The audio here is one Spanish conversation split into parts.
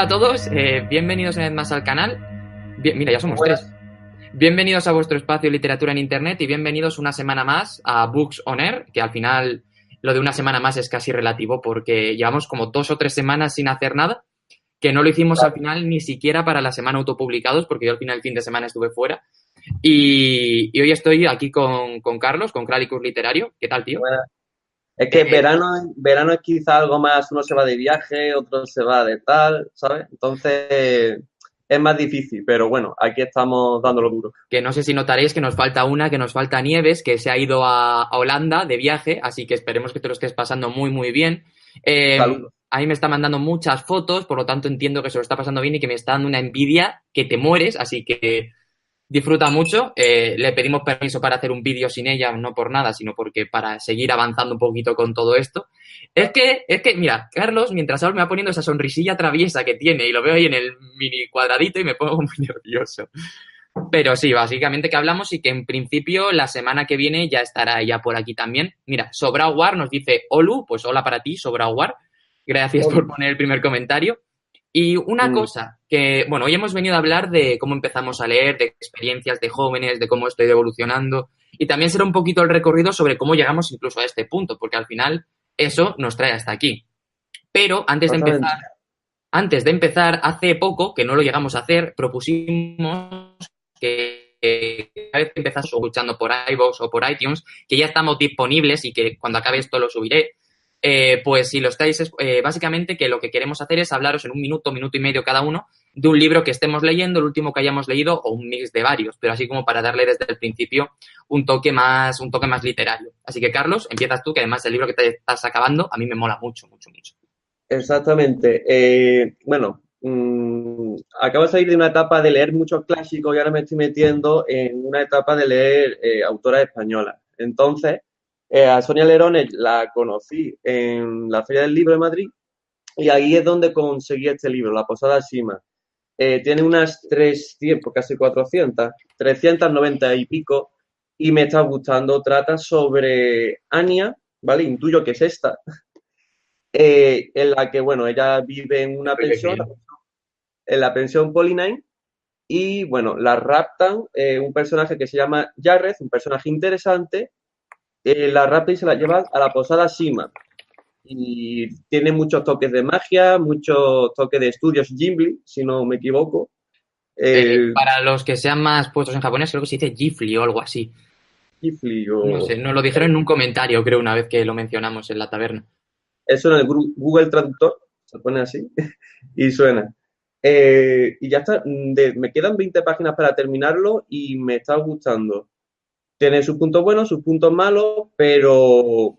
Hola a todos, bienvenidos una vez más al canal. Mira, ya somos Buenas. tres. Bienvenidos a vuestro espacio de literatura en internet y bienvenidos una semana más a Books on Air, que al final lo de una semana más es casi relativo porque llevamos como 2 o 3 semanas sin hacer nada, que no lo hicimos al final ni siquiera para la semana autopublicados porque yo al final el fin de semana estuve fuera. Y hoy estoy aquí con Carlos, con Cralicus Literario. ¿Qué tal, tío? Buenas. Es que Eh, verano es quizá algo más, uno se va de viaje, otro se va de tal, ¿sabes? Entonces es más difícil, pero bueno, aquí estamos dándolo duro. que no sé si notaréis que nos falta que nos falta Nieves, que se ha ido a Holanda de viaje, así que esperemos que te lo estés pasando muy, muy bien. Saludos. A mí me está mandando muchas fotos, por lo tanto entiendo que se lo está pasando bien y que me está dando una envidia que te mueres, así que disfruta mucho. Le pedimos permiso para hacer un vídeo sin ella, no por nada, sino porque para seguir avanzando un poquito con todo esto. Es que, mira, Carlos, mientras hablo me va poniendo esa sonrisilla traviesa que tiene y lo veo ahí en el mini cuadradito y me pongo muy nervioso. Pero sí, básicamente que hablamos y que en principio la semana que viene ya estará ella por aquí también. Mira, Sobrauguar nos dice Olu, pues hola para ti, Sobrauguar. Gracias por Hola. poner el primer comentario. Y una Mm, cosa que, bueno, hoy hemos venido a hablar de cómo empezamos a leer, de experiencias de jóvenes, de cómo estoy evolucionando y también será un poquito el recorrido sobre cómo llegamos incluso a este punto, porque al final eso nos trae hasta aquí. Pero Exactamente. antes de empezar, hace poco, que no lo llegamos a hacer, propusimos que cada vez que empezás escuchando por iVoox o por iTunes, que ya estamos disponibles y que cuando acabe esto lo subiré, pues si lo estáis, básicamente que lo que queremos hacer es hablaros en un minuto, minuto y medio cada uno, de un libro que estemos leyendo, el último que hayamos leído o un mix de varios, pero así como para darle desde el principio un toque más literario. Así que, Carlos, empiezas tú, que además el libro que te estás acabando a mí me mola mucho, mucho, mucho. Exactamente. Bueno, acabo de salir de una etapa de leer muchos clásicos y ahora me estoy metiendo en una etapa de leer autoras españolas. Entonces, a Sonia Lerones la conocí en la Feria del Libro de Madrid y ahí es donde conseguí este libro, La Posada Sima. Tiene unas 300, casi 400, 390 y pico, y me está gustando. Trata sobre Anya, ¿vale? Intuyo que es esta, en la que, bueno, ella vive en una pensión, en la pensión Polinine, y, bueno, la raptan un personaje que se llama Jarrett, un personaje interesante, la rapta y se la lleva a la Posada Sima. Y tiene muchos toques de magia, muchos toques de estudios Ghibli, si no me equivoco. Eh, Para los que sean más puestos en japonés, creo que se dice Gifli o algo así. Ghibli No sé, nos lo dijeron en un comentario, creo, una vez que lo mencionamos en la taberna. eso en el Google Traductor, se pone así, y suena. Y ya está, me quedan 20 páginas para terminarlo y me está gustando. Tiene sus puntos buenos, sus puntos malos, pero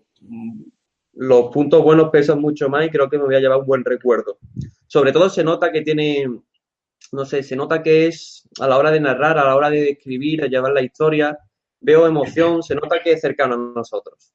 los puntos buenos pesan mucho más y creo que me voy a llevar un buen recuerdo. Sobre todo se nota que tiene, no sé, se nota que es a la hora de narrar, a la hora de describir, de llevar la historia, veo emoción, se nota que es cercano a nosotros.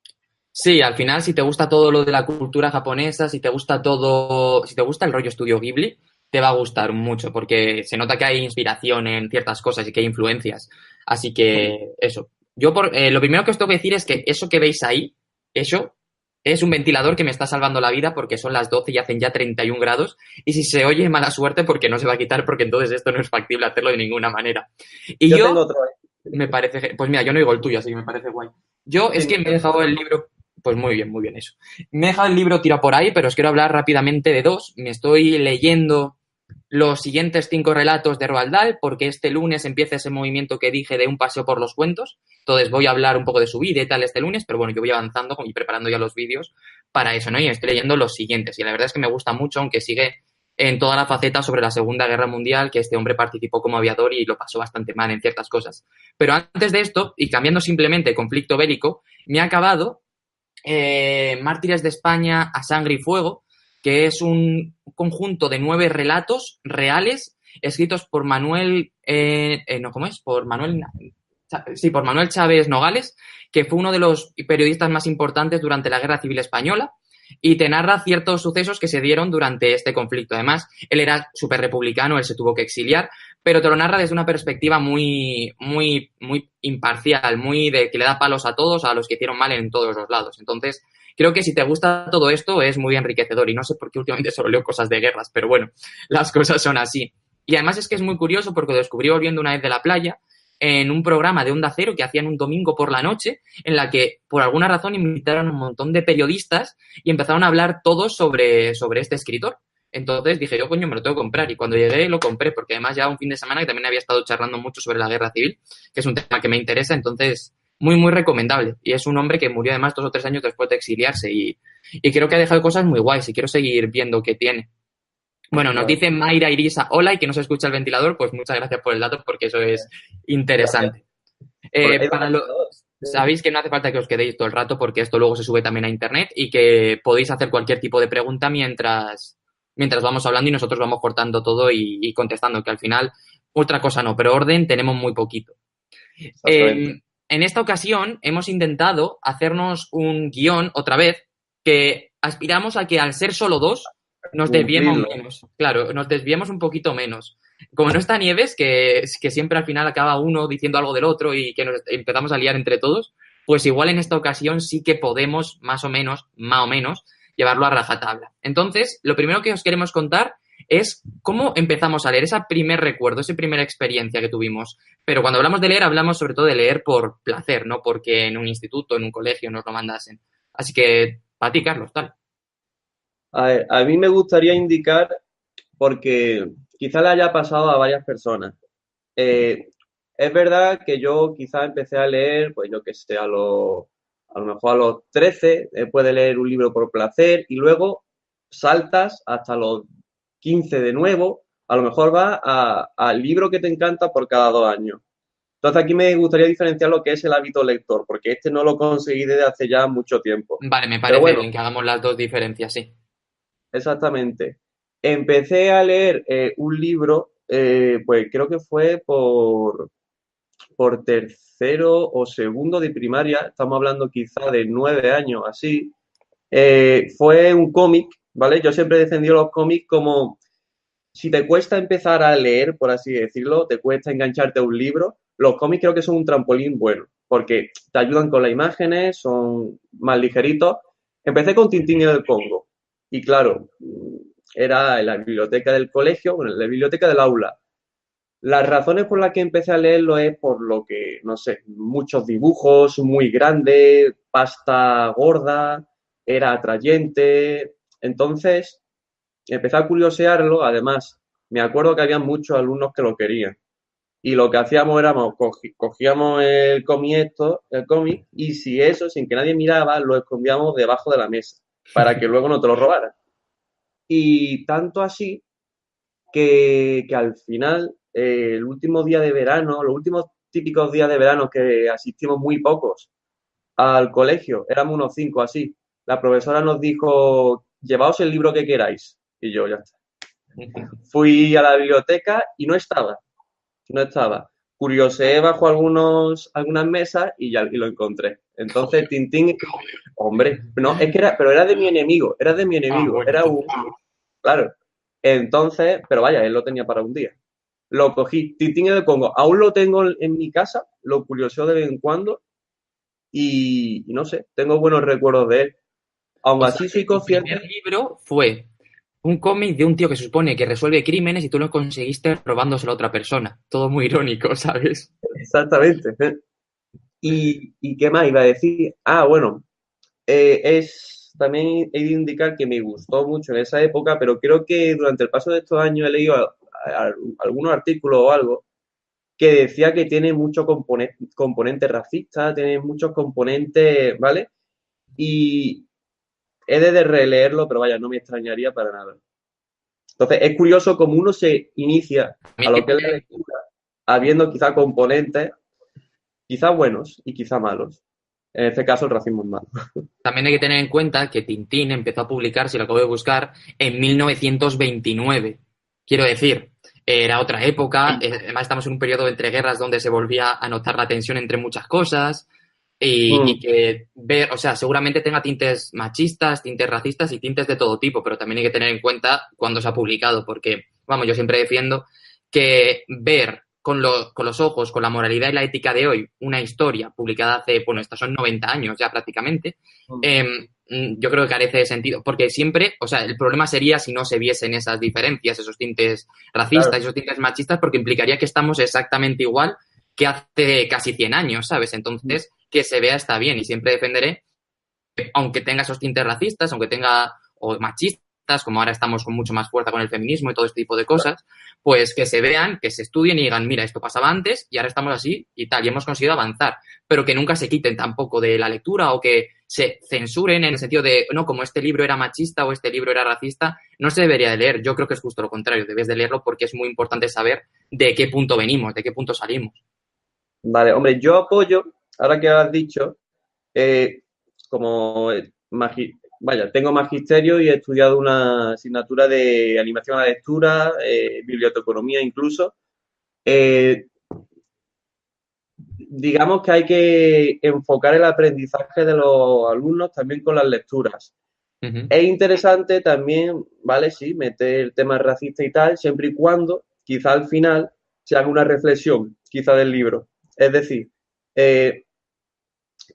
Sí, al final, si te gusta todo lo de la cultura japonesa, si te gusta todo, si te gusta el rollo estudio Ghibli, te va a gustar mucho, porque se nota que hay inspiración en ciertas cosas y que hay influencias. Así que eso. Lo primero que os tengo que decir es que eso que veis ahí, eso es un ventilador que me está salvando la vida porque son las 12 y hacen ya 31 grados. Y si se oye, mala suerte porque no se va a quitar, porque entonces esto no es factible hacerlo de ninguna manera. Y Yo yo tengo otro ahí. me parece, pues mira, yo no oigo el tuyo, así que me parece guay. Yo es Tengo que me he otro. dejado el libro, pues muy bien eso. Me he dejado el libro tirado por ahí, pero os quiero hablar rápidamente de dos. Me estoy leyendo los siguientes 5 relatos de Roald Dahl, porque este lunes empieza ese movimiento que dije de un paseo por los cuentos. Entonces voy a hablar un poco de su vida y tal este lunes, pero bueno, yo voy avanzando y preparando ya los vídeos para eso, ¿no? Y estoy leyendo los siguientes. Y la verdad es que me gusta mucho, aunque sigue en toda la faceta sobre la Segunda Guerra Mundial, que este hombre participó como aviador y lo pasó bastante mal en ciertas cosas. Pero antes de esto, y cambiando simplemente conflicto bélico, me ha acabado Mártires de España a sangre y fuego, que es un conjunto de 9 relatos reales escritos por Manuel, no, ¿cómo es? Por Manuel Chávez Nogales, que fue uno de los periodistas más importantes durante la Guerra Civil Española y te narra ciertos sucesos que se dieron durante este conflicto. Además, él era súper republicano, él se tuvo que exiliar, pero te lo narra desde una perspectiva muy, muy, muy imparcial, muy de que le da palos a todos, a los que hicieron mal en todos los lados. Entonces, creo que si te gusta todo esto es muy enriquecedor y no sé por qué últimamente solo leo cosas de guerras, pero bueno, las cosas son así. Y además es que es muy curioso porque lo descubrí volviendo una vez de la playa en un programa de Onda Cero que hacían un domingo por la noche, en la que por alguna razón invitaron a un montón de periodistas y empezaron a hablar todos sobre este escritor. Entonces dije yo, coño, me lo tengo que comprar. Y cuando llegué lo compré, porque además ya un fin de semana que también había estado charlando mucho sobre la guerra civil, que es un tema que me interesa, entonces muy, muy recomendable. Y es un hombre que murió además 2 o 3 años después de exiliarse y creo que ha dejado cosas muy guays y quiero seguir viendo qué tiene. Bueno, nos dice Mayra Irisa, hola, y que no se escucha el ventilador, pues muchas gracias por el dato porque eso es interesante. Sabéis que no hace falta que os quedéis todo el rato porque esto luego se sube también a internet y que podéis hacer cualquier tipo de pregunta mientras vamos hablando y nosotros vamos cortando todo y contestando, que al final otra cosa no, pero orden tenemos muy poquito. En esta ocasión hemos intentado hacernos un guión otra vez que aspiramos a que al ser solo dos nos desviemos menos. Claro, nos desviemos un poquito menos. Como no está Nieves, que siempre al final acaba uno diciendo algo del otro y que nos empezamos a liar entre todos, pues igual en esta ocasión sí que podemos más o menos, llevarlo a rajatabla. Entonces, lo primero que os queremos contar es cómo empezamos a leer, ese primer recuerdo, esa primera experiencia que tuvimos. Pero cuando hablamos de leer, hablamos sobre todo de leer por placer, no porque en un instituto, en un colegio nos lo mandasen. Así que, para ti, Carlos, tal. A ver, a mí me gustaría indicar, porque quizá le haya pasado a varias personas. Es verdad que yo quizá empecé a leer, pues yo que sé, a lo mejor a los 13, después de leer un libro por placer, y luego saltas hasta los 15 de nuevo, a lo mejor vas al libro que te encanta por cada 2 años. Entonces aquí me gustaría diferenciar lo que es el hábito lector, porque este no lo conseguí desde hace ya mucho tiempo. Vale, me Pero parece bueno, bien que hagamos las dos diferencias, sí. exactamente. Empecé a leer un libro, pues creo que fue por tercero o segundo de primaria, estamos hablando quizá de 9 años, así. Fue un cómic, ¿vale? Yo siempre he defendido los cómics como si te cuesta empezar a leer, por así decirlo, te cuesta engancharte a un libro, los cómics creo que son un trampolín bueno, porque te ayudan con las imágenes, son más ligeritos. Empecé con Tintín y el Congo, y claro, era en la biblioteca del colegio, bueno, en la biblioteca del aula. Las razones por las que empecé a leerlo es por lo que, no sé, muchos dibujos, muy grandes, pasta gorda, era atrayente. Entonces, empecé a curiosearlo. Además, me acuerdo que había muchos alumnos que lo querían. Y lo que hacíamos éramos, cogíamos el cómic, y si eso, sin que nadie miraba, lo escondíamos debajo de la mesa, para que luego no te lo robaran. Y tanto así que al final, el último día de verano, los últimos típicos días de verano que asistimos muy pocos al colegio, éramos unos 5 así, la profesora nos dijo, llevaos el libro que queráis. Y yo, ya está. Fui a la biblioteca y no estaba. Curioseé bajo algunas mesas y lo encontré. Entonces, Tintín, hombre, no, es que pero era de mi enemigo, Bueno. era claro. Entonces, pero vaya, él lo tenía para un día. Lo cogí, Tintín y el Congo, aún lo tengo en mi casa, lo curioseo de vez en cuando y no sé, tengo buenos recuerdos de él. Aún así soy Tu consciente. primer libro fue un cómic de un tío que se supone que resuelve crímenes y tú lo conseguiste robándoselo a otra persona. Todo muy irónico, ¿sabes? Exactamente. ¿Y qué más iba a decir? Ah, bueno, también he de indicar que me gustó mucho en esa época, pero creo que durante el paso de estos años he leído algunos artículos o algo que decía que tiene mucho componente racista, tiene muchos componentes, ¿vale? Y he de releerlo, pero vaya, no me extrañaría para nada. Entonces, es curioso cómo uno se inicia a lo que es la lectura, habiendo quizá componentes, quizá buenos y quizá malos. En este caso, el racismo es malo. También hay que tener en cuenta que Tintín empezó a publicar, si lo acabo de buscar, en 1929. Quiero decir, era otra época, además estamos en un periodo entre guerras donde se volvía a notar la tensión entre muchas cosas y que ver, o sea, seguramente tenga tintes machistas, tintes racistas y tintes de todo tipo, pero también hay que tener en cuenta cuándo se ha publicado, porque, vamos, yo siempre defiendo que ver con los ojos, con la moralidad y la ética de hoy, una historia publicada hace, bueno, estos son 90 años ya prácticamente, yo creo que carece de sentido, porque siempre, o sea, el problema sería si no se viesen esas diferencias, esos tintes racistas, Claro. esos tintes machistas, porque implicaría que estamos exactamente igual que hace casi 100 años, ¿sabes? Entonces, que se vea está bien y siempre defenderé, aunque tenga esos tintes racistas, aunque tenga, o machistas, como ahora estamos con mucho más fuerza con el feminismo y todo este tipo de cosas, pues que se vean, que se estudien y digan, mira, esto pasaba antes y ahora estamos así y tal, y hemos conseguido avanzar, pero que nunca se quiten tampoco de la lectura o que se censuren en el sentido de, no, como este libro era machista o este libro era racista, no se debería de leer. Yo creo que es justo lo contrario, debes de leerlo porque es muy importante saber de qué punto venimos, de qué punto salimos. Vale, hombre, yo apoyo, ahora que has dicho, eh, como vaya, tengo magisterio y he estudiado una asignatura de animación a la lectura, biblioteconomía incluso. Eh, digamos que hay que enfocar el aprendizaje de los alumnos también con las lecturas. Uh -huh. Es interesante también, ¿vale? Sí, meter temas racistas y tal, siempre y cuando quizá al final se haga una reflexión, quizá del libro. Es decir, eh,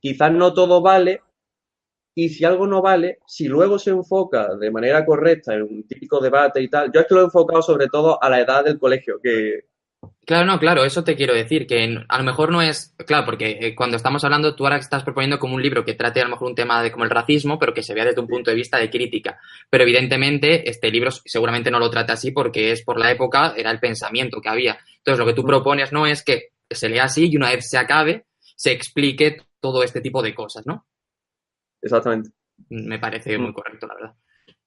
quizás no todo vale y si algo no vale, si luego se enfoca de manera correcta en un típico debate y tal, yo es que lo he enfocado sobre todo a la edad del colegio, que Claro, no, claro, eso te quiero decir, que a lo mejor no es, claro, porque cuando estamos hablando, tú ahora estás proponiendo como un libro que trate a lo mejor un tema de como el racismo, pero que se vea desde un punto de vista de crítica. Pero evidentemente este libro seguramente no lo trata así porque es por la época, era el pensamiento que había. Entonces lo que tú propones no es que se lea así y una vez se acabe, se explique todo este tipo de cosas, ¿no? exactamente. Me parece muy correcto, la verdad.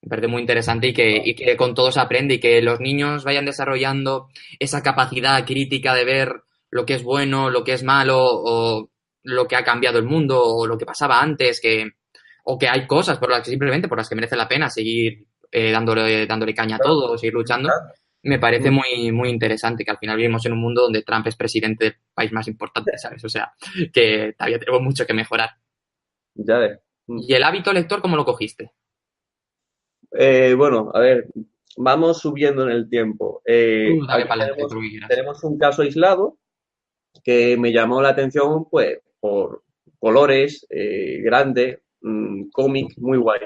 Me parece muy interesante y que con todo se aprende y que los niños vayan desarrollando esa capacidad crítica de ver lo que es bueno, lo que es malo, o lo que ha cambiado el mundo, o lo que pasaba antes, o que hay cosas por las que simplemente por las que merece la pena seguir dándole caña a todo, seguir luchando. Me parece muy, muy interesante que al final vivimos en un mundo donde Trump es presidente del país más importante, ¿sabes? O sea, que todavía tenemos mucho que mejorar. Ya ves. ¿Y el hábito lector cómo lo cogiste? Bueno, a ver, vamos subiendo en el tiempo. Dale Aquí para adelante, todo lo que quieras. tenemos un caso aislado que me llamó la atención, pues, por colores grandes, cómic muy guay.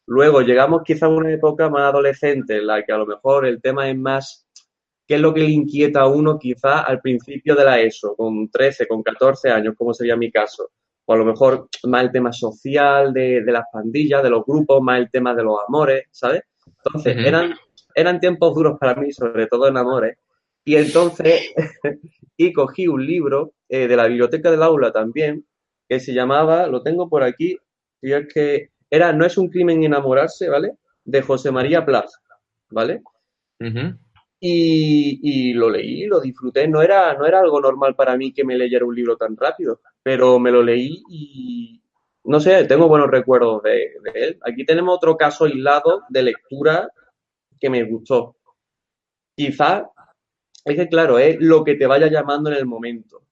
Luego llegamos quizá a una época más adolescente en la que a lo mejor el tema es más qué es lo que le inquieta a uno quizá al principio de la ESO, con 13, con 14 años, como sería mi caso. O a lo mejor más el tema social de las pandillas, de los grupos, más el tema de los amores, ¿sabes? Uh Entonces, -huh. eran tiempos duros para mí, sobre todo en amores. Y entonces, y cogí un libro de la biblioteca del aula también, que se llamaba, lo tengo por aquí, y es que era No es un crimen enamorarse, ¿vale? De José María Plas, ¿vale? Uh -huh. Y lo leí, lo disfruté. No era algo normal para mí que me leyera un libro tan rápido, pero me lo leí y no sé, tengo buenos recuerdos de él. Aquí tenemos otro caso aislado de lectura que me gustó. Quizás es que, claro, es lo que te vaya llamando en el momento.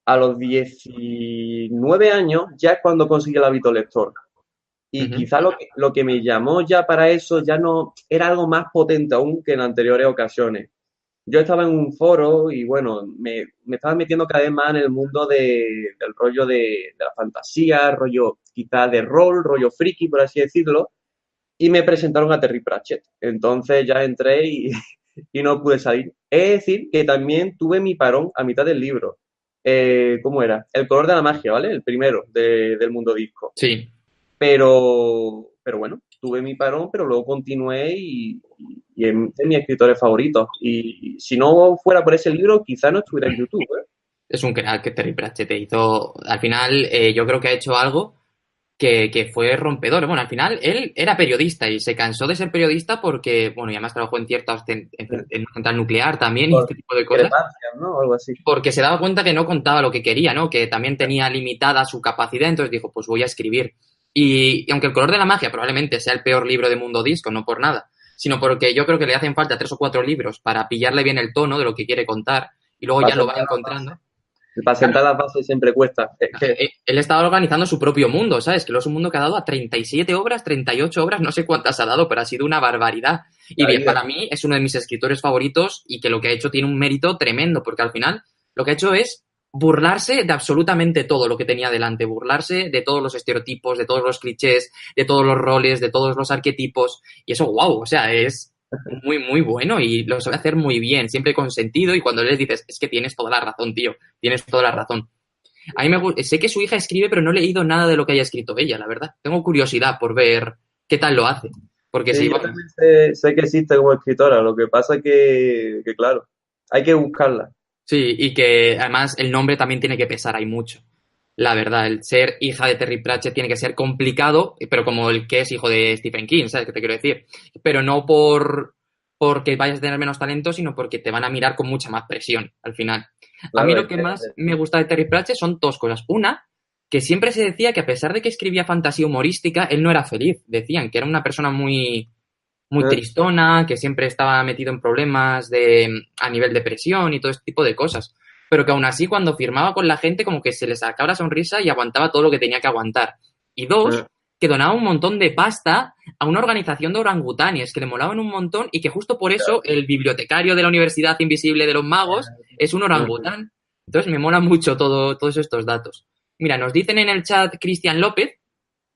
A los 19 años ya es cuando conseguí el hábito lector. Uh Y -huh. quizá lo que me llamó ya para eso ya no era algo más potente aún que en anteriores ocasiones. Yo estaba en un foro y bueno, me estaba metiendo cada vez más en el mundo del rollo de la fantasía, rollo quizá de rol, rollo friki, por así decirlo, y me presentaron a Terry Pratchett. Entonces ya entré y no pude salir. Es decir, que también tuve mi parón a mitad del libro. ¿Cómo era? El color de la magia, ¿vale? El primero del mundo disco. Sí, Pero bueno, tuve mi parón, pero luego continué y es de mis escritores favoritos. Y si no fuera por ese libro, quizá no estuviera en YouTube, ¿eh? es un crack que Terry Pratchett hizo. Al final, yo creo que ha hecho algo que fue rompedor. Bueno, al final él era periodista y se cansó de ser periodista porque, bueno, y además trabajó en ciertas, en una central nuclear también y Por este tipo de cosas, discrepancias, ¿no? Algo así. porque se daba cuenta que no contaba lo que quería, ¿no? Que también tenía limitada su capacidad, entonces dijo, pues voy a escribir. Y aunque El color de la magia probablemente sea el peor libro de Mundo Disco, no por nada, sino porque yo creo que le hacen falta 3 o 4 libros para pillarle bien el tono de lo que quiere contar y luego Para ya lo va sentar las bases. encontrando. Para sentar las bases siempre cuesta. Es que Él estaba organizando su propio mundo, ¿sabes? Que es un mundo que ha dado a 37 obras, 38 obras, no sé cuántas ha dado, pero ha sido una barbaridad. Y la bien, vida. para mí es uno de mis escritores favoritos y que lo que ha hecho tiene un mérito tremendo, porque al final lo que ha hecho es burlarse de absolutamente todo lo que tenía delante, burlarse de todos los estereotipos, de todos los clichés, de todos los roles, de todos los arquetipos. Y eso, wow, o sea, es muy, muy bueno y lo sabe hacer muy bien, siempre con sentido. Y cuando les dices, es que tienes toda la razón, tío, tienes toda la razón. A mí sé que su hija escribe, pero no he leído nada de lo que haya escrito ella, la verdad. Tengo curiosidad por ver qué tal lo hace. Porque sí, Sí, yo vamos. también sé que existe como escritora, lo que pasa es que, claro, hay que buscarla. Sí, y que además el nombre también tiene que pesar, hay mucho. La verdad, el ser hija de Terry Pratchett tiene que ser complicado, pero como el que es hijo de Stephen King, ¿sabes qué te quiero decir? Pero no porque vayas a tener menos talento, sino porque te van a mirar con mucha más presión al final. A mí Claro, lo es que que más me gusta de Terry Pratchett son dos cosas. Una, que siempre se decía que a pesar de que escribía fantasía humorística, él no era feliz. Decían que era una persona muy eh, tristona, que siempre estaba metido en problemas a nivel depresión y todo este tipo de cosas. Pero que aún así, cuando firmaba con la gente, como que se le sacaba la sonrisa y aguantaba todo lo que tenía que aguantar. Y dos, eh, que donaba un montón de pasta a una organización de orangutanes que le molaban un montón y que justo por eso el bibliotecario de la Universidad Invisible de los Magos es un eh, orangután. Entonces me mola mucho todos estos datos. Mira, nos dicen en el chat Cristian López,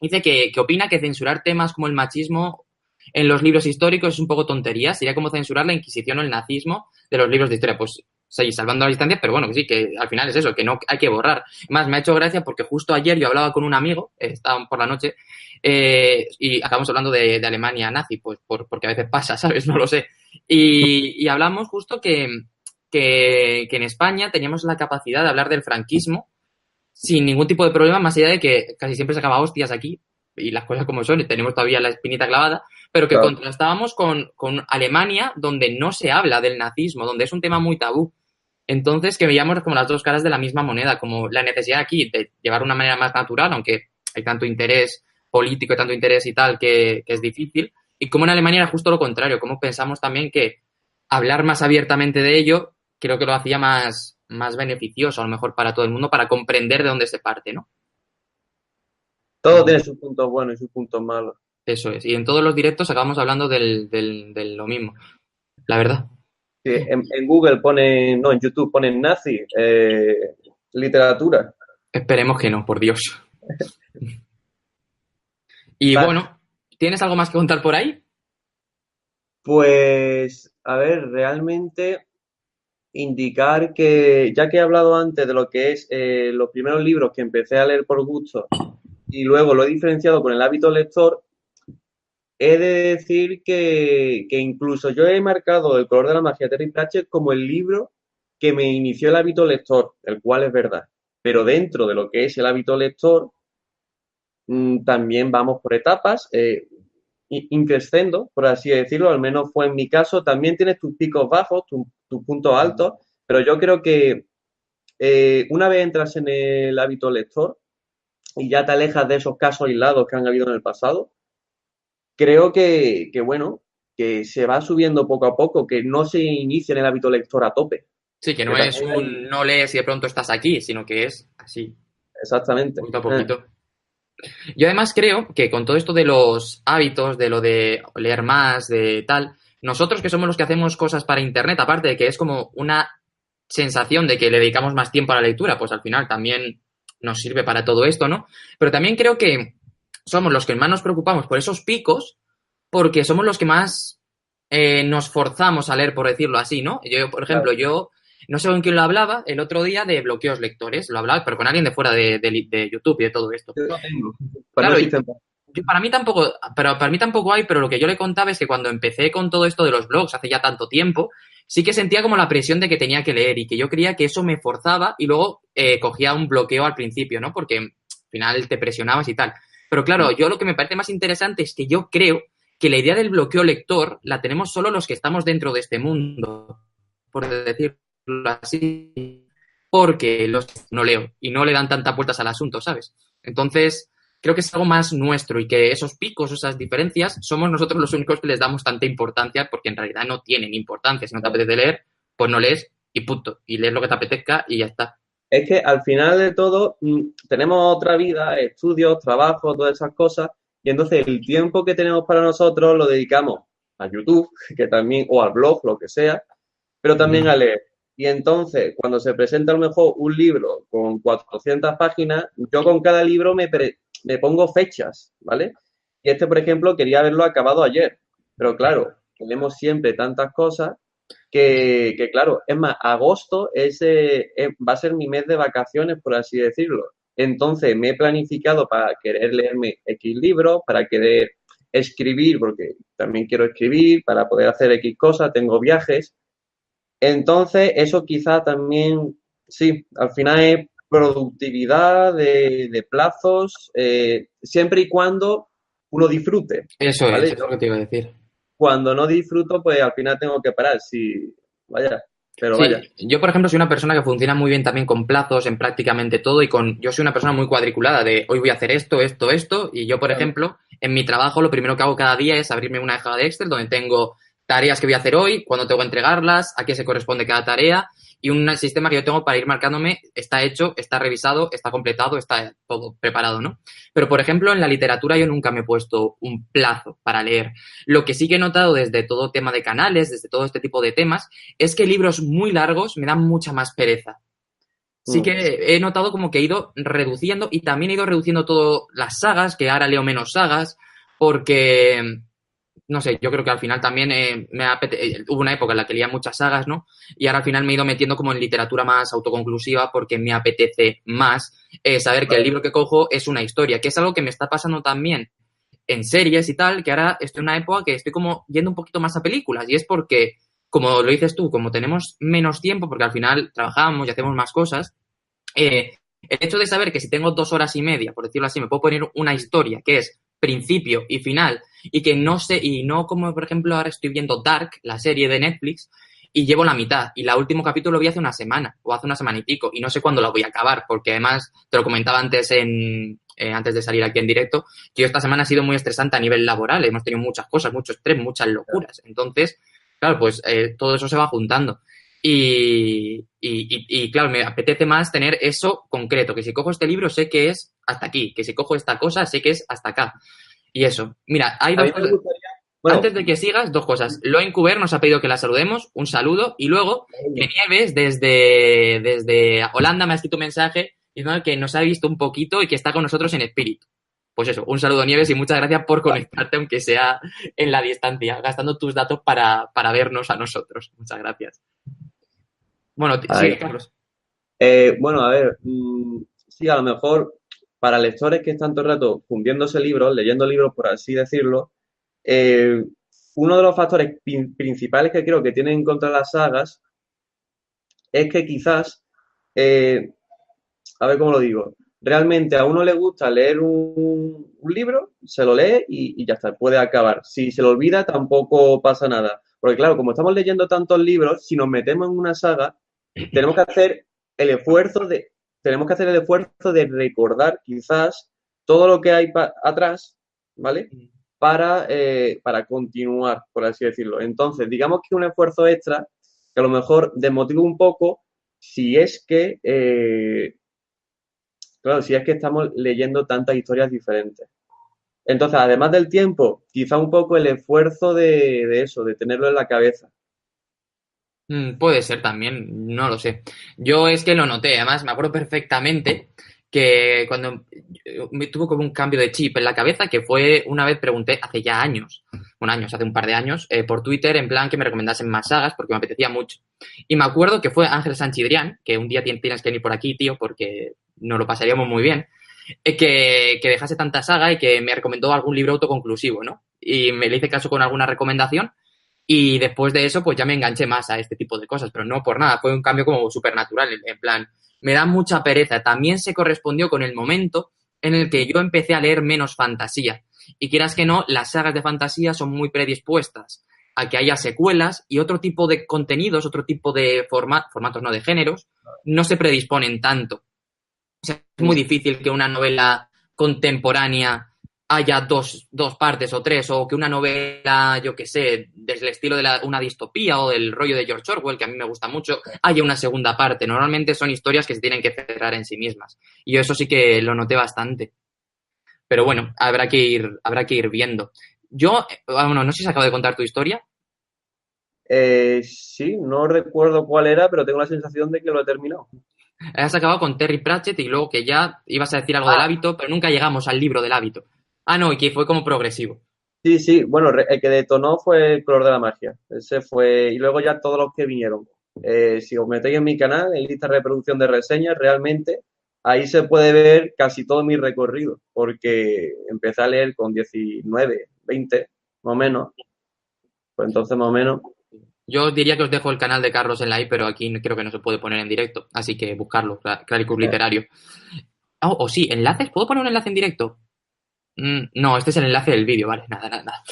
dice que opina que censurar temas como el machismo en los libros históricos es un poco tontería. Sería como censurar la Inquisición o el nazismo de los libros de historia. Pues sí, salvando las distancias, pero bueno, que sí, que al final es eso, que no hay que borrar. Más me ha hecho gracia porque justo ayer yo hablaba con un amigo, estaba por la noche, y acabamos hablando de Alemania nazi, pues porque a veces pasa, ¿sabes? No lo sé. Y hablamos justo que en España teníamos la capacidad de hablar del franquismo sin ningún tipo de problema, más allá de que casi siempre se acaba hostias aquí, y las cosas como son, y tenemos todavía la espinita clavada, pero que claro. contrastábamos con Alemania, donde no se habla del nazismo, donde es un tema muy tabú. Entonces, que veíamos como las dos caras de la misma moneda, como la necesidad aquí de llevar una manera más natural, aunque hay tanto interés político y tanto interés y tal que es difícil, y como en Alemania era justo lo contrario, como pensamos también que hablar más abiertamente de ello creo que lo hacía más beneficioso, a lo mejor para todo el mundo, para comprender de dónde se parte, ¿no? Todo Entonces, tiene sus puntos buenos y sus puntos malos. eso es. Y en todos los directos acabamos hablando de lo mismo, la verdad. Sí, en Google ponen, no, en YouTube ponen nazi, literatura. Esperemos que no, por Dios. Y Va, bueno, ¿tienes algo más que contar por ahí? pues, a ver, realmente indicar que, ya que he hablado antes de lo que es los primeros libros que empecé a leer por gusto y luego lo he diferenciado con el hábito lector, he de decir que incluso yo he marcado El color de la magia de Terry Pratchett como el libro que me inició el hábito lector, el cual es verdad. Pero dentro de lo que es el hábito lector, también vamos por etapas, increscendo, por así decirlo, al menos fue en mi caso. También tienes tus picos bajos, tus puntos altos, pero yo creo que una vez entras en el hábito lector y ya te alejas de esos casos aislados que han habido en el pasado, creo que bueno, que se va subiendo poco a poco, que no se inicia en el hábito lector a tope, Sí, que que no es también hay, un no lees y de pronto estás aquí, sino que es así, exactamente. poquito a poquito. Yo además creo que con todo esto de los hábitos, de lo de leer más, de tal, nosotros que somos los que hacemos cosas para Internet, aparte de que es como una sensación de que le dedicamos más tiempo a la lectura, pues al final también nos sirve para todo esto, ¿no? Pero también creo que somos los que más nos preocupamos por esos picos, porque somos los que más nos forzamos a leer, por decirlo así, ¿no? Yo, por ejemplo, Claro, yo no sé con quién lo hablaba el otro día de bloqueos lectores, lo hablaba, pero con alguien de fuera de YouTube y de todo esto. yo lo tengo, pues no Claro, existen. para mí tampoco, pero para mí tampoco hay, pero lo que yo le contaba es que cuando empecé con todo esto de los blogs hace ya tanto tiempo, sí que sentía como la presión de que tenía que leer y que yo creía que eso me forzaba y luego cogía un bloqueo al principio, ¿no? Porque al final te presionabas y tal. Pero claro, yo lo que me parece más interesante es que yo creo que la idea del bloqueo lector la tenemos solo los que estamos dentro de este mundo, por decirlo así, porque los no leo y no le dan tantas vueltas al asunto, ¿sabes? Entonces, creo que es algo más nuestro y que esos picos, esas diferencias, somos nosotros los únicos que les damos tanta importancia porque en realidad no tienen importancia. Si no te apetece leer, pues no lees y punto. Y lees lo que te apetezca y ya está. Es que al final de todo tenemos otra vida, estudios, trabajo, todas esas cosas, y entonces el tiempo que tenemos para nosotros lo dedicamos a YouTube, que también, o al blog, lo que sea, pero también a leer. Y entonces, cuando se presenta a lo mejor un libro con 400 páginas, yo con cada libro me pongo fechas, ¿vale? Y este, por ejemplo, quería haberlo acabado ayer, pero claro, tenemos siempre tantas cosas claro, es más, agosto va a ser mi mes de vacaciones, por así decirlo. Entonces, me he planificado para querer leerme X libros, para querer escribir, porque también quiero escribir, para poder hacer X cosas, tengo viajes. Entonces, eso quizá también, sí, al final es productividad de plazos, siempre y cuando uno disfrute, ¿vale? Eso es lo que te iba a decir. Cuando no disfruto, pues al final tengo que parar, sí, vaya, pero Sí, vaya. yo por ejemplo soy una persona que funciona muy bien también con plazos en prácticamente todo yo soy una persona muy cuadriculada de hoy voy a hacer esto, esto, esto y yo por Claro. ejemplo en mi trabajo lo primero que hago cada día es abrirme una hoja de Excel donde tengo tareas que voy a hacer hoy, cuándo tengo que entregarlas, a qué se corresponde cada tarea y un sistema que yo tengo para ir marcándome está hecho, está revisado, está completado, está todo preparado, ¿no? Pero por ejemplo en la literatura yo nunca me he puesto un plazo para leer. Lo que sí que he notado desde todo tema de canales, desde todo este tipo de temas es que libros muy largos me dan mucha más pereza. Sí Mm. que he notado como que he ido reduciendo y también he ido reduciendo todas las sagas, que ahora leo menos sagas, porque, no sé, yo creo que al final también hubo una época en la que leía muchas sagas, ¿no? Y ahora al final me he ido metiendo como en literatura más autoconclusiva porque me apetece más saber que el libro que cojo es una historia, que es algo que me está pasando también en series y tal, que ahora estoy en una época que estoy como yendo un poquito más a películas y es porque, como lo dices tú, como tenemos menos tiempo, porque al final trabajamos y hacemos más cosas, el hecho de saber que si tengo 2 horas y media, por decirlo así, me puedo poner una historia que es principio y final y que no sé, y no como por ejemplo ahora estoy viendo Dark, la serie de Netflix, y llevo la mitad y el último capítulo lo vi hace una semana o hace una semana y pico y no sé cuándo lo voy a acabar porque además te lo comentaba antes antes de salir aquí en directo que esta semana ha sido muy estresante a nivel laboral, hemos tenido muchas cosas, mucho estrés, muchas locuras, entonces claro, pues todo eso se va juntando claro, me apetece más tener eso concreto, que si cojo este libro sé que es hasta aquí, que si cojo esta cosa sé que es hasta acá. Y eso. Mira, hay A dos mí me cosas. gustaría, bueno, Antes de que sigas, dos cosas. Loen Cuber nos ha pedido que la saludemos, un saludo, y luego que Nieves desde Holanda me ha escrito un mensaje diciendo que nos ha visto un poquito y que está con nosotros en espíritu. Pues eso, un saludo Nieves y muchas gracias por conectarte, aunque sea en la distancia, gastando tus datos para vernos a nosotros. Muchas gracias. Bueno, ay, sigue, Carlos. bueno, a ver, sí, a lo mejor para lectores que están todo el rato fundiéndose libros, leyendo libros, por así decirlo, eh, uno de los factores principales que creo que tienen en contra las sagas es que quizás, eh, a ver cómo lo digo, realmente a uno le gusta leer un libro, se lo lee y ya está, puede acabar. Si se lo olvida, tampoco pasa nada. Porque claro, como estamos leyendo tantos libros, si nos metemos en una saga, tenemos que hacer el esfuerzo de recordar quizás todo lo que hay atrás, ¿vale? Para continuar, por así decirlo. Entonces, digamos que un esfuerzo extra que a lo mejor desmotiva un poco si es que, claro, si es que estamos leyendo tantas historias diferentes. Entonces, además del tiempo, quizá un poco el esfuerzo de eso, de tenerlo en la cabeza. Puede ser también, no lo sé. Yo es que lo noté, además me acuerdo perfectamente que cuando me tuvo como un cambio de chip en la cabeza, que fue una vez pregunté hace ya años, hace un par de años, por Twitter en plan que me recomendasen más sagas porque me apetecía mucho. Y me acuerdo que fue Ángel Sanchidrián, que un día tienes que venir por aquí, tío, porque nos lo pasaríamos muy bien, que dejase tanta saga y que me recomendó algún libro autoconclusivo, ¿no? Y me le hice caso con alguna recomendación y después de eso, pues ya me enganché más a este tipo de cosas, pero no por nada, fue un cambio como súper natural, en plan, me da mucha pereza. También se correspondió con el momento en el que yo empecé a leer menos fantasía. Y quieras que no, las sagas de fantasía son muy predispuestas a que haya secuelas y otro tipo de contenidos, otro tipo de formatos, no de géneros, no se predisponen tanto. O sea, es muy Mm. difícil que una novela contemporánea haya dos partes o tres, o que una novela, yo qué sé, desde el estilo de una distopía o del rollo de George Orwell, que a mí me gusta mucho, haya una segunda parte. Normalmente son historias que se tienen que cerrar en sí mismas. Y yo eso sí que lo noté bastante. Pero bueno, habrá que ir viendo. Yo, bueno, no sé si acabo de contar tu historia. Sí, no recuerdo cuál era, pero tengo la sensación de que lo he terminado. Has acabado con Terry Pratchett y luego que ya ibas a decir algo del hábito, pero nunca llegamos al libro del hábito. Ah, no, y que fue como progresivo. Sí, sí, bueno, el que detonó fue el color de la magia. Ese fue, y luego ya todos los que vinieron. Si os metéis en mi canal, en lista de reproducción de reseñas, realmente ahí se puede ver casi todo mi recorrido, porque empecé a leer con 19, 20, más o menos. Pues entonces, más o menos, Yo diría que os dejo el canal de Carlos en la i, pero aquí creo que no se puede poner en directo, así que buscarlo, Claricus eh, Literario. Oh, o sí, ¿enlaces? ¿Puedo poner un enlace en directo? No, este es el enlace del vídeo, vale, nada, nada, nada.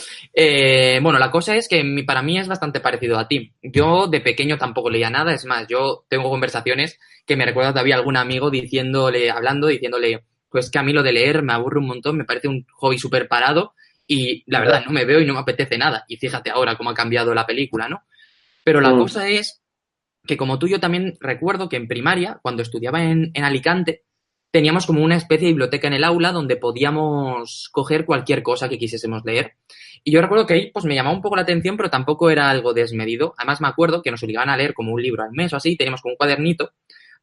Bueno, la cosa es que para mí es bastante parecido a ti. Yo de pequeño tampoco leía nada, es más, yo tengo conversaciones que me recuerda todavía algún amigo diciéndole, pues que a mí lo de leer me aburre un montón, me parece un hobby súper parado y la verdad ya. no me veo y no me apetece nada. Y fíjate ahora cómo ha cambiado la película, ¿no? Pero la Mm, cosa es que como tú yo también recuerdo que en primaria, cuando estudiaba en Alicante, teníamos como una especie de biblioteca en el aula donde podíamos coger cualquier cosa que quisiésemos leer. Y yo recuerdo que ahí pues me llamaba un poco la atención, pero tampoco era algo desmedido. Además me acuerdo que nos obligaban a leer como un libro al mes o así, teníamos como un cuadernito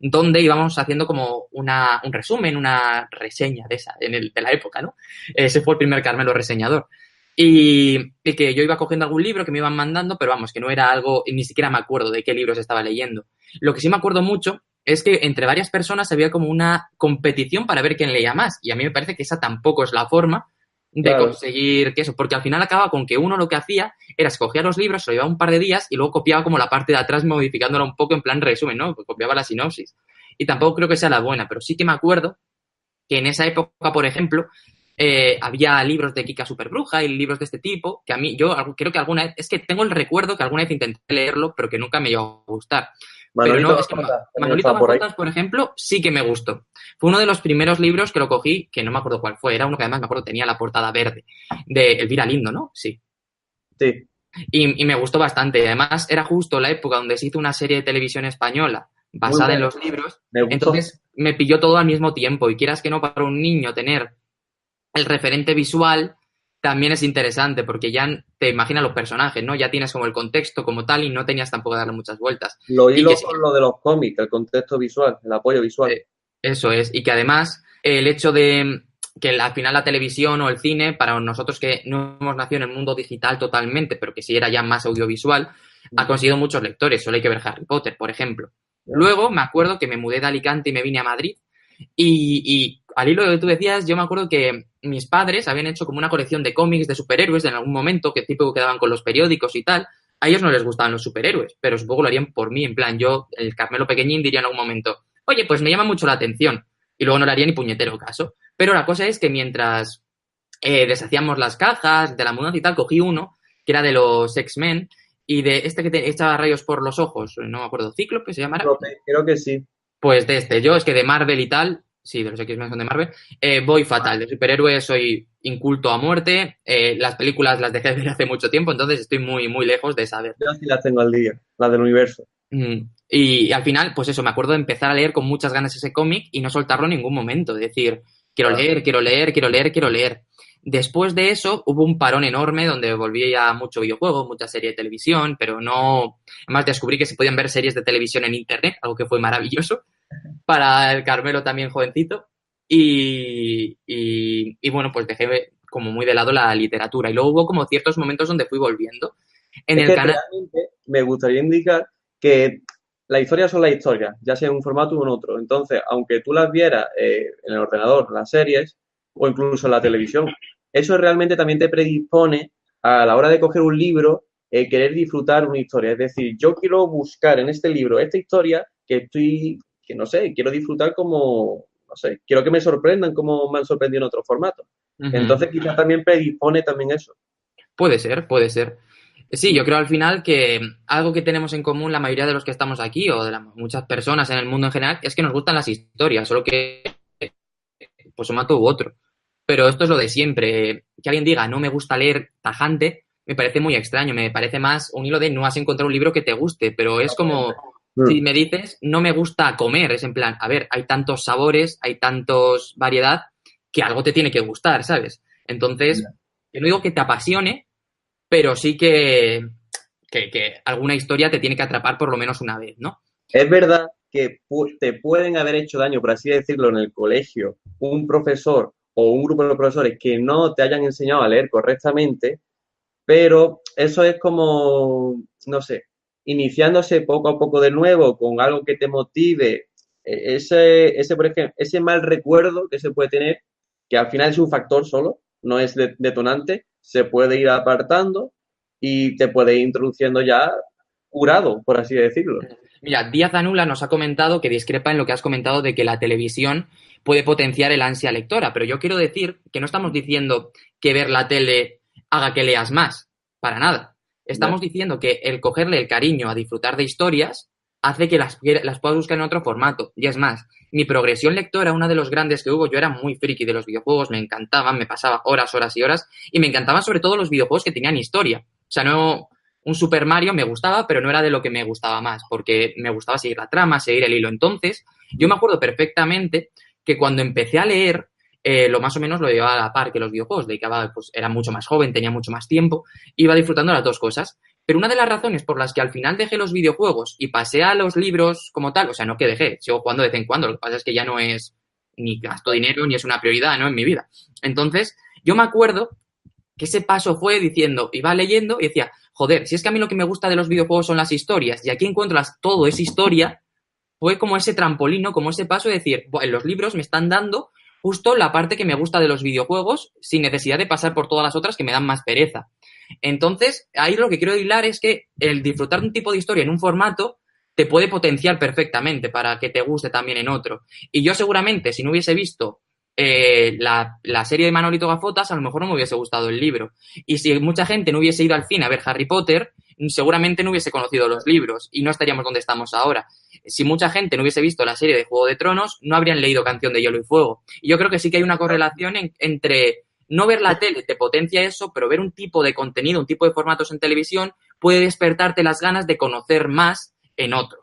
donde íbamos haciendo como un resumen, una reseña de esa, de la época, ¿no? Ese fue el primer Carmelo reseñador. Y que yo iba cogiendo algún libro que me iban mandando, pero vamos, que no era algo, ni siquiera me acuerdo de qué libros estaba leyendo. Lo que sí me acuerdo mucho es que entre varias personas había como una competición para ver quién leía más. Y a mí me parece que esa tampoco es la forma de claro. conseguir que eso, porque al final acaba con que uno lo que hacía era escogía los libros, se lo llevaba un par de días y luego copiaba como la parte de atrás modificándola un poco en plan resumen, ¿no? Pues copiaba la sinopsis. Y tampoco creo que sea la buena, pero sí que me acuerdo que en esa época, por ejemplo, había libros de Kika Superbruja y libros de este tipo, que a mí, yo creo que alguna vez, es que tengo el recuerdo que alguna vez intenté leerlo, pero que nunca me llegó a gustar. Pero Manolito no, es que Gafata también Manolito está por ahí. Gafotas, por ejemplo, sí que me gustó. Fue uno de los primeros libros que lo cogí, que no me acuerdo cuál fue, era uno que además me acuerdo tenía la portada verde, de Elvira Lindo, ¿no? Sí. Sí, Y me gustó bastante. Y además era justo la época donde se hizo una serie de televisión española muy basada en bueno. los libros. Me gustó. Entonces me pilló todo al mismo tiempo. Y quieras que no, para un niño tener el referente visual también es interesante porque ya te imaginas los personajes, ¿no? Ya tienes como el contexto como tal y no tenías tampoco que darle muchas vueltas. Los Y que hilos sí, con lo de los cómics, el contexto visual, el apoyo visual. eso es. Y que además el hecho de que al final la televisión o el cine, para nosotros que no hemos nacido en el mundo digital totalmente, pero que sí era ya más audiovisual, ha conseguido muchos lectores. Solo hay que ver Harry Potter, por ejemplo. Ya. Luego me acuerdo que me mudé de Alicante y me vine a Madrid y al hilo de lo que tú decías, yo me acuerdo que mis padres habían hecho como una colección de cómics de superhéroes en algún momento, que tipo quedaban con los periódicos y tal. A ellos no les gustaban los superhéroes, pero supongo lo harían por mí. En plan, yo, el Carmelo Pequeñín, diría en algún momento, oye, pues me llama mucho la atención. Y luego no le haría ni puñetero caso. Pero la cosa es que mientras deshacíamos las cajas de la mudanza y tal, cogí uno que era de los X-Men y de este que te echaba rayos por los ojos, no me acuerdo, Cíclope se llamará. Creo que sí. Pues de este, yo es que de Marvel y tal, sí, de los X-Men son de Marvel, voy fatal. De superhéroes soy inculto a muerte. Las películas las dejé de ver hace mucho tiempo, entonces estoy muy, muy lejos de saber. Yo sí las tengo al día, las del universo. Y al final, pues eso, me acuerdo de empezar a leer con muchas ganas ese cómic y no soltarlo en ningún momento. Decir, quiero Ah, leer, quiero leer, quiero leer, quiero leer. Después de eso hubo un parón enorme donde volví a mucho videojuego, mucha serie de televisión, pero no... Además descubrí que se podían ver series de televisión en internet, algo que fue maravilloso para el Carmelo también jovencito. Y bueno, pues dejé como muy de lado la literatura. Y luego hubo como ciertos momentos donde fui volviendo. En es el que canal... realmente me gustaría indicar que las historias son las historias, ya sea en un formato o en otro. Entonces, aunque tú las vieras en el ordenador, las series, o incluso en la televisión, eso realmente también te predispone a la hora de coger un libro, querer disfrutar una historia. Es decir, yo quiero buscar en este libro esta historia que no sé, quiero disfrutar como, no sé, quiero que me sorprendan como me han sorprendido en otros formatos. Ujú. Entonces, quizás también predispone también eso. Puede ser, puede ser. Sí, yo creo al final que algo que tenemos en común la mayoría de los que estamos aquí o de muchas personas en el mundo en general es que nos gustan las historias, solo que pues un mato u otro. pero esto es lo de siempre. Que alguien diga no me gusta leer tajante, me parece muy extraño, me parece más un hilo de no has encontrado un libro que te guste, pero es como si Mm. me dices no me gusta comer, es en plan, a ver, hay tantos sabores, hay tantos variedad que algo te tiene que gustar, ¿sabes? Entonces, yo no digo que te apasione, pero sí que alguna historia te tiene que atrapar por lo menos una vez, ¿no? Es verdad que te pueden haber hecho daño, por así decirlo, en el colegio, un profesor o un grupo de profesores que no te hayan enseñado a leer correctamente, pero eso es como, no sé, iniciándose poco a poco de nuevo con algo que te motive, por ejemplo, ese mal recuerdo que se puede tener, que al final es un factor solo, no es detonante, se puede ir apartando y te puede ir introduciendo ya curado, por así decirlo. Mira, Díaz Anula nos ha comentado que discrepa en lo que has comentado de que la televisión puede potenciar el ansia lectora, pero yo quiero decir que no estamos diciendo que ver la tele haga que leas más, para nada. Estamos Ya. diciendo que el cogerle el cariño a disfrutar de historias hace que las puedas buscar en otro formato. Y es más, mi progresión lectora, una de los grandes que hubo, yo era muy friki de los videojuegos, me encantaban, me pasaba horas, horas y horas, y me encantaban sobre todo los videojuegos que tenían historia. O sea, no, un Super Mario me gustaba, pero no era de lo que me gustaba más, porque me gustaba seguir la trama, seguir el hilo. Entonces, yo me acuerdo perfectamente que cuando empecé a leer, lo más o menos lo llevaba a la par que los videojuegos, dedicaba, pues era mucho más joven, tenía mucho más tiempo, iba disfrutando las dos cosas. Pero una de las razones por las que al final dejé los videojuegos y pasé a los libros como tal, o sea, no que dejé, sigo jugando de vez en cuando, lo que pasa es que ya no es ni gasto dinero ni es una prioridad, ¿no? En mi vida. Entonces, yo me acuerdo que ese paso fue diciendo, iba leyendo y decía, joder, si es que a mí lo que me gusta de los videojuegos son las historias y aquí encuentras todo es historia, fue como ese trampolín, ¿no? Como ese paso de decir, en los libros me están dando justo la parte que me gusta de los videojuegos sin necesidad de pasar por todas las otras que me dan más pereza. Entonces, ahí lo que quiero hilar es que el disfrutar de un tipo de historia en un formato te puede potenciar perfectamente para que te guste también en otro. Y yo seguramente, si no hubiese visto la serie de Manolito Gafotas, a lo mejor no me hubiese gustado el libro. Y si mucha gente no hubiese ido al cine a ver Harry Potter, seguramente no hubiese conocido los libros y no estaríamos donde estamos ahora. Si mucha gente no hubiese visto la serie de Juego de Tronos, no habrían leído Canción de Hielo y Fuego. Y yo creo que sí que hay una correlación entre no ver la tele te potencia eso, pero ver un tipo de contenido, un tipo de formatos en televisión puede despertarte las ganas de conocer más en otros.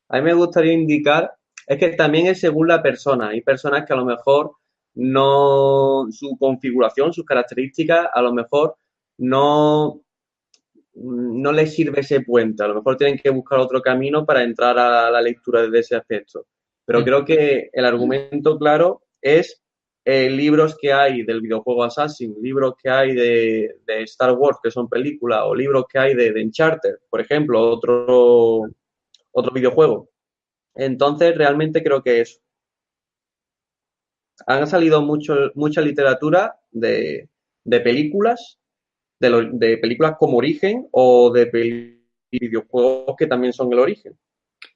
A mí me gustaría indicar, es que también es según la persona. Hay personas que a lo mejor no, su configuración, sus características, a lo mejor no, no les sirve ese puente. A lo mejor tienen que buscar otro camino para entrar a la lectura desde ese aspecto. Pero creo que el argumento claro es libros que hay del videojuego Assassin, libros que hay de Star Wars, que son películas, o libros que hay de Uncharted, por ejemplo, otro videojuego. Entonces, realmente creo que han salido mucha literatura de películas, de películas como origen o de videojuegos que también son el origen.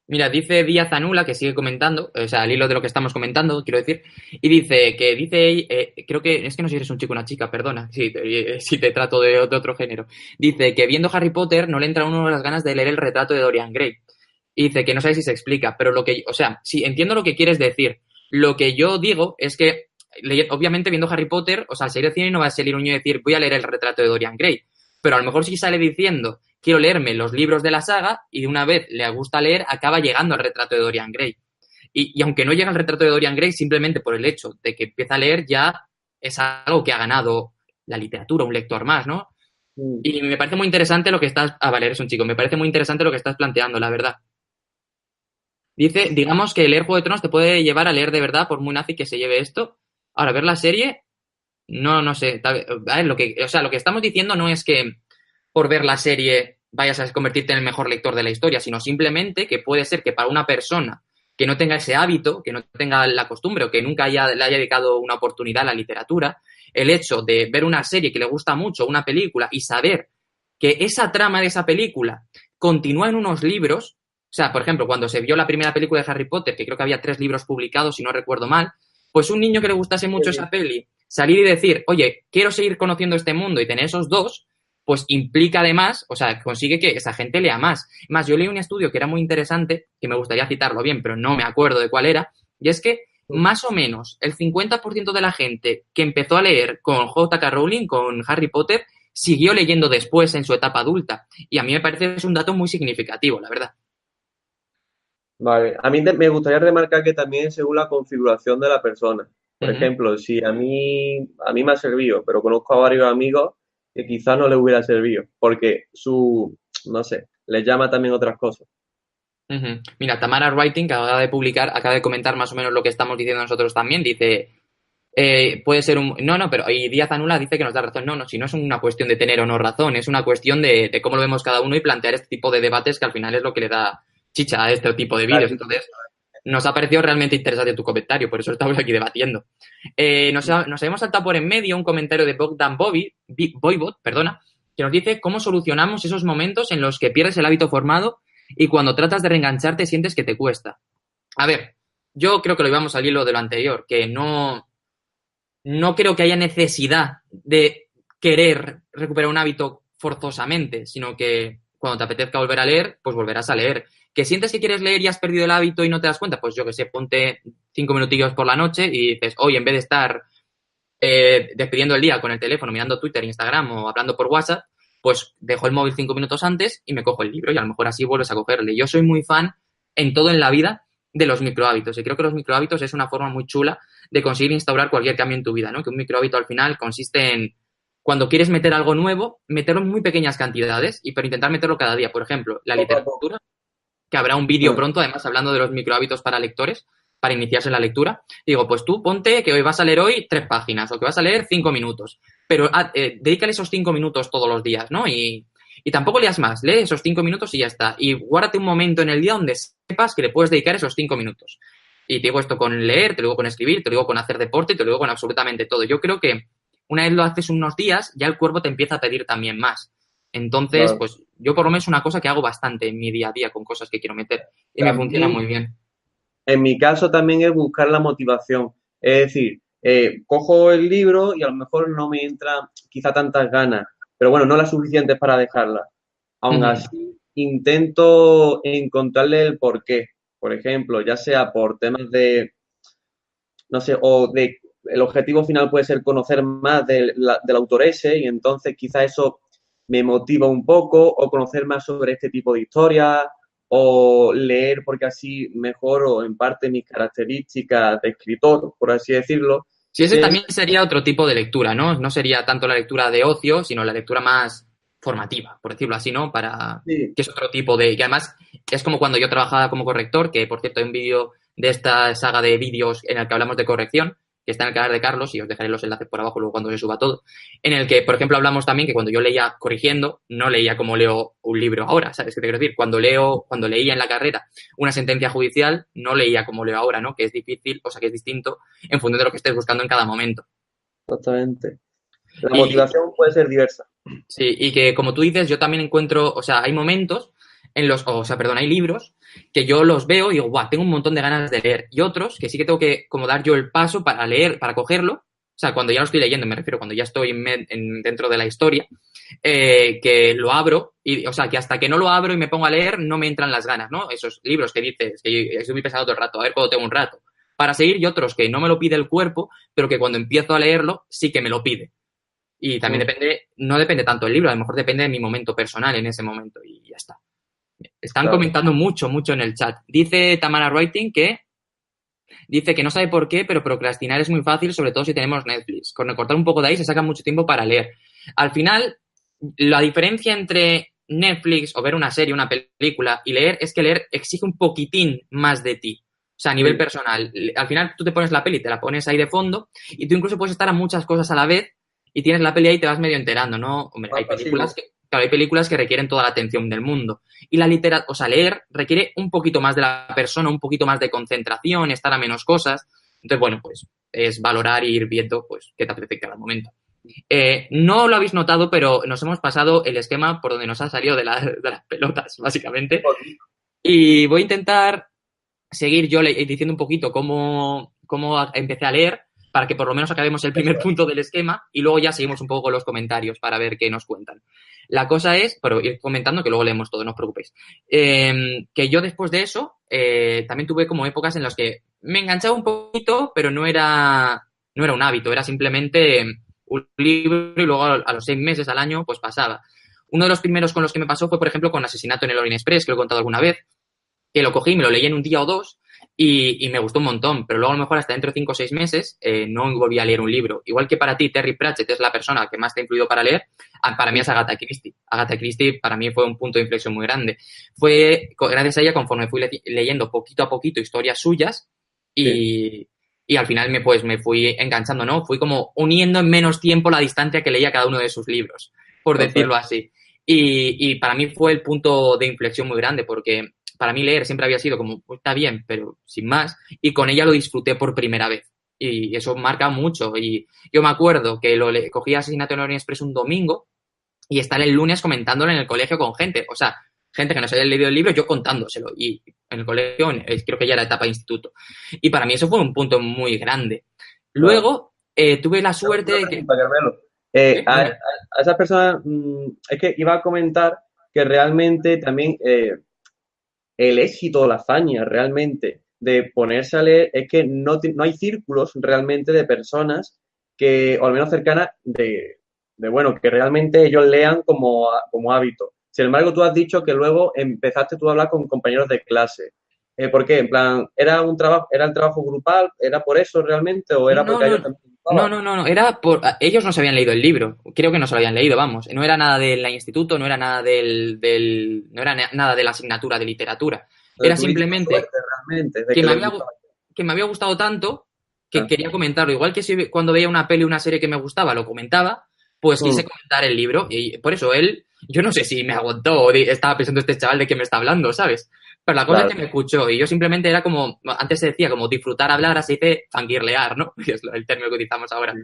Mira, dice Díaz Anula, que sigue comentando, o sea, al hilo de lo que estamos comentando, quiero decir, y creo que, es que no sé si eres un chico o una chica, perdona, si te trato de otro género. Dice que viendo Harry Potter no le entra a uno las ganas de leer el retrato de Dorian Gray. Y dice que no sabe si se explica, pero o sea, sí, entiendo lo que quieres decir. Lo que yo digo es que, obviamente, viendo Harry Potter, o sea, al salir del cine no va a salir un niño y decir, voy a leer el retrato de Dorian Gray. Pero a lo mejor sí sale diciendo, quiero leerme los libros de la saga y de una vez le gusta leer, acaba llegando al retrato de Dorian Gray. Y aunque no llega al retrato de Dorian Gray, simplemente por el hecho de que empieza a leer ya es algo que ha ganado la literatura, un lector más, ¿no? Mm. Y me parece muy interesante lo que estás... Ah, vale, eres un chico. Me parece muy interesante lo que estás planteando, la verdad. Dice, digamos que leer Juego de Tronos te puede llevar a leer de verdad, por muy nazi que se lleve esto. Ahora, ver la serie, no sé. A ver, o sea, lo que estamos diciendo no es que por ver la serie vayas a convertirte en el mejor lector de la historia, sino simplemente que puede ser que para una persona que no tenga ese hábito, que no tenga la costumbre o que nunca le haya dedicado una oportunidad a la literatura, el hecho de ver una serie que le gusta mucho, una película, y saber que esa trama de esa película continúa en unos libros, o sea, por ejemplo, cuando se vio la primera película de Harry Potter, que creo que había 3 libros publicados, si no recuerdo mal, pues un niño que le gustase mucho esa peli, salir y decir, oye, quiero seguir conociendo este mundo y tener esos dos, pues implica además, o sea, consigue que esa gente lea más. Más, yo leí un estudio que era muy interesante, que me gustaría citarlo bien, pero no me acuerdo de cuál era, y es que más o menos el 50% de la gente que empezó a leer con J.K. Rowling, con Harry Potter, siguió leyendo después en su etapa adulta. Y a mí me parece que es un dato muy significativo, la verdad. Vale, a mí me gustaría remarcar que también es según la configuración de la persona. Por Ujú. ejemplo, si a mí me ha servido, pero conozco a varios amigos que quizás no les hubiera servido, porque no sé, les llama también otras cosas. Ujú. Mira, Tamara Writing, que acaba de publicar, acaba de comentar más o menos lo que estamos diciendo nosotros también, dice, puede ser un... No, no, pero y Díaz Anula dice que nos da razón. No, no, si no es una cuestión de tener o no razón, es una cuestión de cómo lo vemos cada uno y plantear este tipo de debates que al final es lo que le da chicha a este tipo de vídeos. Entonces, nos ha parecido realmente interesante tu comentario, por eso estamos aquí debatiendo. Nos habíamos saltado por en medio un comentario de Bogdan Voivod, perdona, que nos dice cómo solucionamos esos momentos en los que pierdes el hábito formado y cuando tratas de reengancharte sientes que te cuesta. A ver, yo creo que lo íbamos al hilo de lo anterior, que no creo que haya necesidad de querer recuperar un hábito forzosamente, sino que cuando te apetezca volver a leer, pues volverás a leer. ¿Que sientes que quieres leer y has perdido el hábito y no te das cuenta? Pues yo que sé, ponte 5 minutillos por la noche y dices, hoy en vez de estar despidiendo el día con el teléfono, mirando Twitter, Instagram o hablando por WhatsApp, pues dejo el móvil 5 minutos antes y me cojo el libro y a lo mejor así vuelves a cogerle. Yo soy muy fan en todo en la vida de los microhábitos y creo que los microhábitos es una forma muy chula de conseguir instaurar cualquier cambio en tu vida, ¿no? Que un microhábito al final consiste en, cuando quieres meter algo nuevo, meterlo en muy pequeñas cantidades y pero intentar meterlo cada día. Por ejemplo, la Poco a poco. literatura, que habrá un vídeo pronto, además, hablando de los microhábitos para lectores, para iniciarse en la lectura. Digo, pues tú ponte que hoy vas a leer hoy 3 páginas o que vas a leer 5 minutos, pero dedícale esos 5 minutos todos los días, ¿no? Y tampoco leas más, lee esos 5 minutos y ya está. Y guárdate un momento en el día donde sepas que le puedes dedicar esos 5 minutos. Y te digo esto con leer, te lo digo con escribir, te lo digo con hacer deporte, te lo digo con absolutamente todo. Yo creo que una vez lo haces unos días, ya el cuerpo te empieza a pedir también más. Entonces, Claro. pues yo por lo menos es una cosa que hago bastante en mi día a día con cosas que quiero meter y me funciona También, muy bien. en mi caso, también es buscar la motivación. Es decir, cojo el libro y a lo mejor no me entra quizá tantas ganas, pero bueno, no las suficientes para dejarla. Aún Ujú. así, intento encontrarle el porqué. Por ejemplo, ya sea por temas de, no sé, el objetivo final puede ser conocer más del autor ese y entonces quizá eso me motiva un poco o conocer más sobre este tipo de historias o leer porque así mejoro en parte mis características de escritor, por así decirlo. Sí, ese Que también sería otro tipo de lectura, ¿no? No sería tanto la lectura de ocio, sino la lectura más formativa, por decirlo así, ¿no? Para sí, que es otro tipo de... Que además es como cuando yo trabajaba como corrector, que por cierto hay un vídeo de esta saga de vídeos en el que hablamos de corrección, que está en el canal de Carlos, y os dejaré los enlaces por abajo luego cuando se suba todo, en el que, por ejemplo, hablamos también que cuando yo leía corrigiendo, no leía como leo un libro ahora, ¿sabes qué te quiero decir? Cuando leía en la carrera una sentencia judicial, no leía como leo ahora, ¿no? Que es difícil, o sea, que es distinto en función de lo que estés buscando en cada momento. exactamente. La Y motivación puede ser diversa. sí, y que como tú dices, yo también encuentro, o sea, hay momentos en los, o sea, perdón, hay libros que yo los veo y digo, guau, tengo un montón de ganas de leer. Y otros que sí que tengo que como dar yo el paso para leer, para cogerlo. O sea, cuando ya lo estoy leyendo, me refiero, cuando ya estoy dentro de la historia, que lo abro, y, o sea, que hasta que no lo abro y me pongo a leer, no me entran las ganas, ¿no? Esos libros que dices, que yo estoy muy pesado todo el rato, a ver cuando tengo un rato. Para seguir, y otros que no me lo pide el cuerpo, pero que cuando empiezo a leerlo, sí que me lo pide. Y también Mm, depende, no depende tanto del libro, a lo mejor depende de mi momento personal en ese momento y ya está. Están claro. comentando mucho, mucho en el chat. Dice Tamara Writing que dice que no sabe por qué, pero procrastinar es muy fácil, sobre todo si tenemos Netflix. Con recortar un poco de ahí se saca mucho tiempo para leer. Al final, la diferencia entre Netflix o ver una serie, una película y leer es que leer exige un poquitín más de ti. O sea, a nivel Sí, personal. Al final tú te pones la peli, te la pones ahí de fondo y tú incluso puedes estar a muchas cosas a la vez y tienes la peli ahí y te vas medio enterando, ¿no? Hombre, más hay películas pasivo. que, claro, hay películas que requieren toda la atención del mundo. Y la literatura, o sea, leer requiere un poquito más de la persona, un poquito más de concentración, estar a menos cosas. Entonces, bueno, pues es valorar e ir viendo pues qué te apetece en cada momento. No lo habéis notado, pero nos hemos pasado el esquema por donde nos ha salido de las pelotas, básicamente. Y voy a intentar seguir yo diciendo un poquito cómo empecé a leer para que por lo menos acabemos el primer punto del esquema y luego ya seguimos un poco con los comentarios para ver qué nos cuentan. La cosa es, pero ir comentando que luego leemos todo, no os preocupéis, que yo después de eso también tuve como épocas en las que me enganchaba un poquito, pero no era un hábito, era simplemente un libro y luego a los 6 meses, al año, pues pasaba. Uno de los primeros con los que me pasó fue, por ejemplo, con Asesinato en el Orient Express, que lo he contado alguna vez, que lo cogí, me lo leí en un día o dos y me gustó un montón, pero luego a lo mejor hasta dentro de 5 o 6 meses no volví a leer un libro. Igual que para ti Terry Pratchett es la persona que más te ha influido para leer, para mí es Agatha Christie. Agatha Christie para mí fue un punto de inflexión muy grande. Fue gracias a ella conforme fui leyendo poquito a poquito historias suyas Sí. y al final me fui enganchando, ¿no? Fui como uniendo en menos tiempo la distancia que leía cada uno de sus libros, por Total. decirlo así. Y para mí fue el punto de inflexión muy grande, porque para mí leer siempre había sido como, pues, está bien, pero sin más, y con ella lo disfruté por primera vez. Y eso marca mucho. Y yo me acuerdo que cogí Asesinato en Orient Express un domingo y estar el lunes comentándolo en el colegio con gente. O sea, gente que no se había leído el libro, yo contándoselo. Y en el colegio, creo que ya era etapa de instituto. Y para mí eso fue un punto muy grande. Claro. Luego, tuve la suerte Una de que... pregunta, Carmelo. Dime. A esas personas, es que iba a comentar que realmente también el éxito o la hazaña realmente de ponerse a leer es que no hay círculos realmente de personas que, o al menos cercanas, bueno, que realmente ellos lean como hábito. Sin embargo, tú has dicho que luego empezaste tú a hablar con compañeros de clase. ¿Por qué? En plan, ¿era el trabajo grupal? ¿Era por eso realmente? ¿O era No, porque a ellos no, también les gustaba? no, era por... Ellos no se habían leído el libro, creo que no se lo habían leído, vamos. No era nada del instituto, no era nada no era nada de la asignatura de literatura. Era Tuviste la simplemente suerte realmente de que que me les había, gustaba. que me había gustado tanto que Ah. quería comentarlo. Igual que si cuando veía una peli o una serie que me gustaba, lo comentaba, pues quise Mm, comentar el libro. Y por eso él, yo no sé si me aguantó o estaba pensando este chaval de qué me está hablando, ¿sabes? Pero la cosa es claro. que me escuchó y yo simplemente era como, antes se decía como disfrutar hablar, así dice fangirlear, ¿no? Que es el término que utilizamos ahora.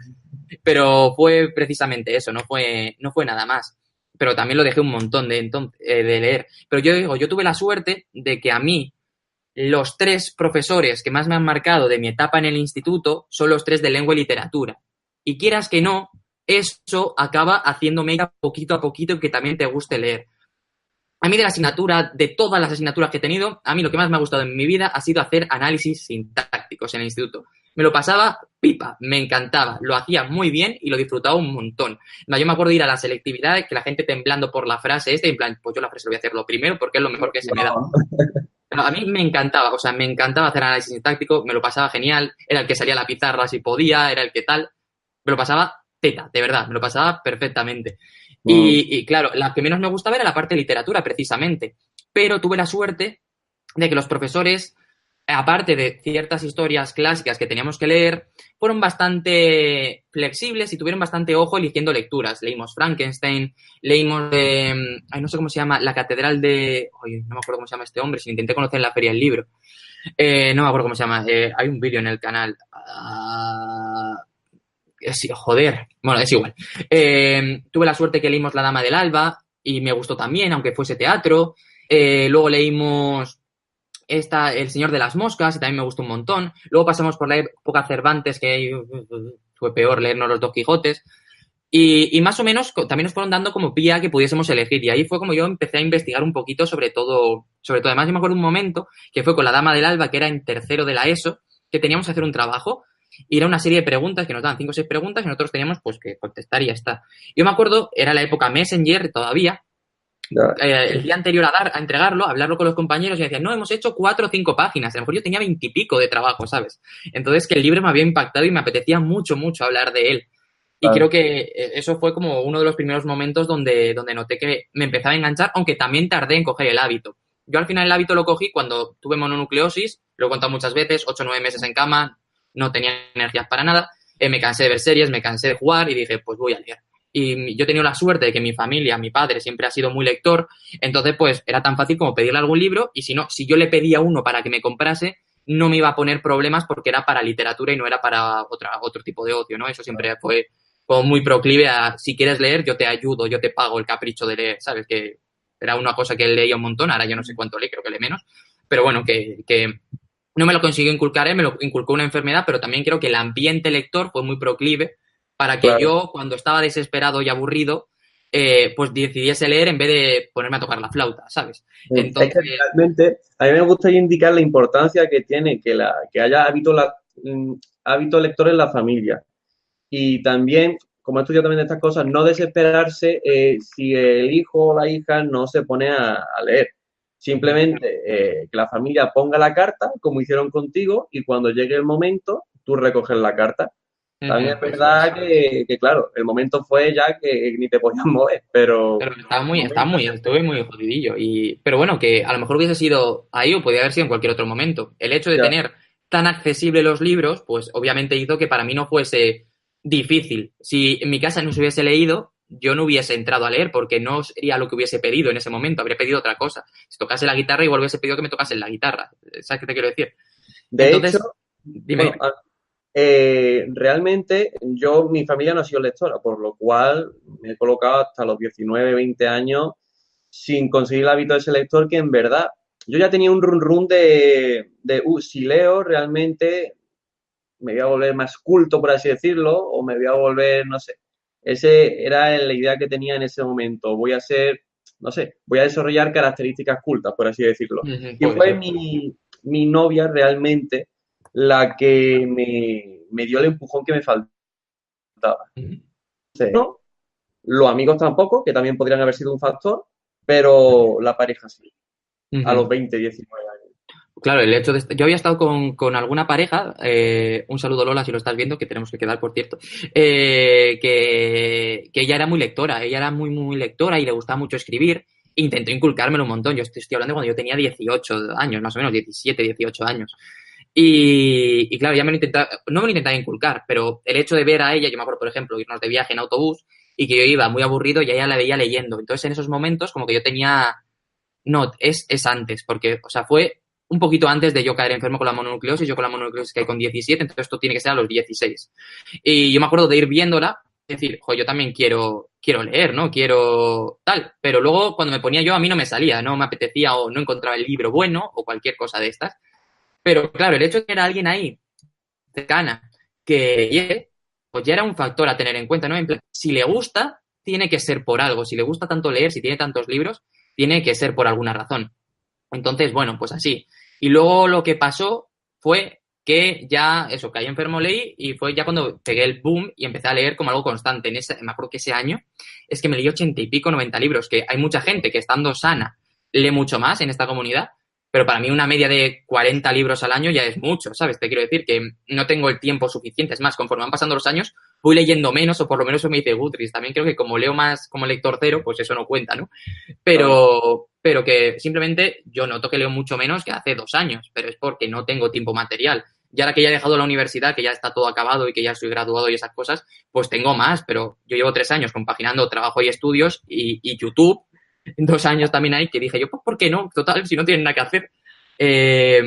Pero fue precisamente eso, no fue nada más. Pero también lo dejé un montón de leer. Pero yo digo, yo tuve la suerte de que a mí los tres profesores que más me han marcado de mi etapa en el instituto son los tres de lengua y literatura. Y quieras que no, eso acaba haciéndome ir poquito a poquito que también te guste leer. A mí de la asignatura, de todas las asignaturas que he tenido, a mí lo que más me ha gustado en mi vida ha sido hacer análisis sintácticos en el instituto. Me lo pasaba pipa, me encantaba, lo hacía muy bien y lo disfrutaba un montón. No, yo me acuerdo de ir a la selectividad, que la gente temblando por la frase esta, y en plan, pues yo la frase lo voy a hacer lo primero porque es lo mejor que se me da. Pero a mí me encantaba, o sea, me encantaba hacer análisis sintáctico, me lo pasaba genial, era el que salía a la pizarra si podía, era el que tal, me lo pasaba teta, de verdad, me lo pasaba perfectamente. Mm, Y claro, la que menos me gustaba era la parte de literatura, precisamente, pero tuve la suerte de que los profesores, aparte de ciertas historias clásicas que teníamos que leer, fueron bastante flexibles y tuvieron bastante ojo eligiendo lecturas. Leímos Frankenstein, leímos ay, no sé cómo se llama, La Catedral de... Oye, no me acuerdo cómo se llama este hombre, si intenté conocer en la feria el libro. No me acuerdo cómo se llama, hay un vídeo en el canal. Sí, joder, bueno, es igual. Tuve la suerte que leímos La Dama del Alba y me gustó también, aunque fuese teatro. Luego leímos El Señor de las Moscas y también me gustó un montón. Luego pasamos por la época Cervantes, que fue peor leernos los Dos Quijotes. Y más o menos también nos fueron dando como pía que pudiésemos elegir. Y ahí fue como yo empecé a investigar un poquito sobre todo. Sobre todo, además, yo me acuerdo un momento que fue con la Dama del Alba, que era en tercero de la ESO, que teníamos que hacer un trabajo. Y era una serie de preguntas que nos daban 5 o 6 preguntas y nosotros teníamos pues que contestar y ya está. Yo me acuerdo, era la época Messenger todavía, ya, el día anterior a entregarlo, a hablarlo con los compañeros y me decían, no, hemos hecho 4 o 5 páginas. A lo mejor yo tenía 20 y pico de trabajo, ¿sabes? Entonces que el libro me había impactado y me apetecía mucho, mucho hablar de él. Y creo claro. que eso fue como uno de los primeros momentos donde noté que me empezaba a enganchar, aunque también tardé en coger el hábito. Yo al final el hábito lo cogí cuando tuve mononucleosis, lo he contado muchas veces, 8 o 9 meses en cama, no tenía energías para nada, me cansé de ver series, me cansé de jugar y dije, pues voy a leer. Y yo he tenido la suerte de que mi familia, mi padre, siempre ha sido muy lector, entonces pues era tan fácil como pedirle algún libro y si no, si yo le pedía uno para que me comprase, no me iba a poner problemas porque era para literatura y no era para otro tipo de ocio, ¿no? Eso siempre fue como muy proclive a, si quieres leer, yo te ayudo, yo te pago el capricho de leer, ¿sabes? Que era una cosa que él leía un montón, ahora yo no sé cuánto lee, creo que lee menos, pero bueno, que no me lo consiguió inculcar él, me lo inculcó una enfermedad, pero también creo que el ambiente lector fue muy proclive para que Claro. yo, cuando estaba desesperado y aburrido, pues decidiese leer en vez de ponerme a tocar la flauta, ¿sabes? Es que Entonces, realmente a mí me gustaría indicar la importancia que tiene que haya hábitos lectores en la familia. Y también, como he estudiado también de estas cosas, no desesperarse si el hijo o la hija no se pone a leer. Simplemente que la familia ponga la carta, como hicieron contigo, y cuando llegue el momento, tú recoges la carta. También es eso es. verdad claro, el momento fue ya que ni te podías mover, pero Pero el momento ya estuve muy jodidillo. Pero bueno, que a lo mejor hubiese sido ahí o podía haber sido en cualquier otro momento. El hecho de ya. tener tan accesible los libros, pues obviamente hizo que para mí no fuese difícil. Si en mi casa no se hubiese leído, yo no hubiese entrado a leer porque no sería lo que hubiese pedido en ese momento, habría pedido otra cosa. Si tocase la guitarra, igual hubiese pedido que me tocase la guitarra. ¿Sabes qué te quiero decir? De hecho, Entonces, dime, bueno, realmente mi familia no ha sido lectora, por lo cual me he colocado hasta los 19, 20 años sin conseguir el hábito de ser lector, que en verdad yo ya tenía un run run si leo realmente me voy a volver más culto, por así decirlo, o me voy a volver, no sé. Ese era la idea que tenía en ese momento. Voy a ser, no sé, voy a desarrollar características cultas, por así decirlo. Y puede fue ser. mi novia realmente la que me dio el empujón que me faltaba. No, los amigos tampoco, que también podrían haber sido un factor, pero la pareja sí, a los 20, 19 años. Claro, el hecho de... Yo había estado con alguna pareja, un saludo Lola si lo estás viendo, que tenemos que quedar, por cierto, que ella era muy lectora, ella era muy, muy lectora y le gustaba mucho escribir. Intentó inculcármelo un montón, yo estoy hablando cuando yo tenía 18 años, más o menos, 17, 18 años. Y claro, ya me lo intentaba, no me lo intentaba inculcar, pero el hecho de ver a ella, yo me acuerdo, por ejemplo, irnos de viaje en autobús y que yo iba muy aburrido y a ella la veía leyendo. Entonces, en esos momentos, como que yo tenía... No, es antes, porque, o sea, fue un poquito antes de yo caer enfermo con la mononucleosis, yo con la mononucleosis caí con 17, entonces esto tiene que ser a los 16. Y yo me acuerdo de ir viéndola, decir, jo, yo también quiero leer, ¿no? Quiero tal. Pero luego cuando me ponía yo, a mí no me salía, no me apetecía o no encontraba el libro bueno o cualquier cosa de estas. Pero claro, el hecho de que era alguien ahí, cercana, que llegue, pues ya era un factor a tener en cuenta, ¿no? En plan, si le gusta, tiene que ser por algo. Si le gusta tanto leer, si tiene tantos libros, tiene que ser por alguna razón. Entonces, bueno, pues así. Y luego lo que pasó fue que ya, eso, caí enfermo, leí y fue ya cuando pegué el boom y empecé a leer como algo constante. Me acuerdo que ese año es que me leí 80 y pico, 90 libros, que hay mucha gente que estando sana lee mucho más en esta comunidad, pero para mí una media de 40 libros al año ya es mucho, ¿sabes? Te quiero decir que no tengo el tiempo suficiente. Es más, conforme van pasando los años, voy leyendo menos o por lo menos eso me dice Goodreads. También creo que como leo más como lector cero, pues eso no cuenta, ¿no? Claro. Pero que simplemente yo noto que leo mucho menos que hace 2 años, pero es porque no tengo tiempo material. Y ahora que ya he dejado la universidad, que ya está todo acabado y que ya soy graduado y esas cosas, pues tengo más, pero yo llevo 3 años compaginando trabajo y estudios y YouTube, 2 años también hay, que dije yo, pues ¿por qué no? Total, si no tienen nada que hacer. Eh,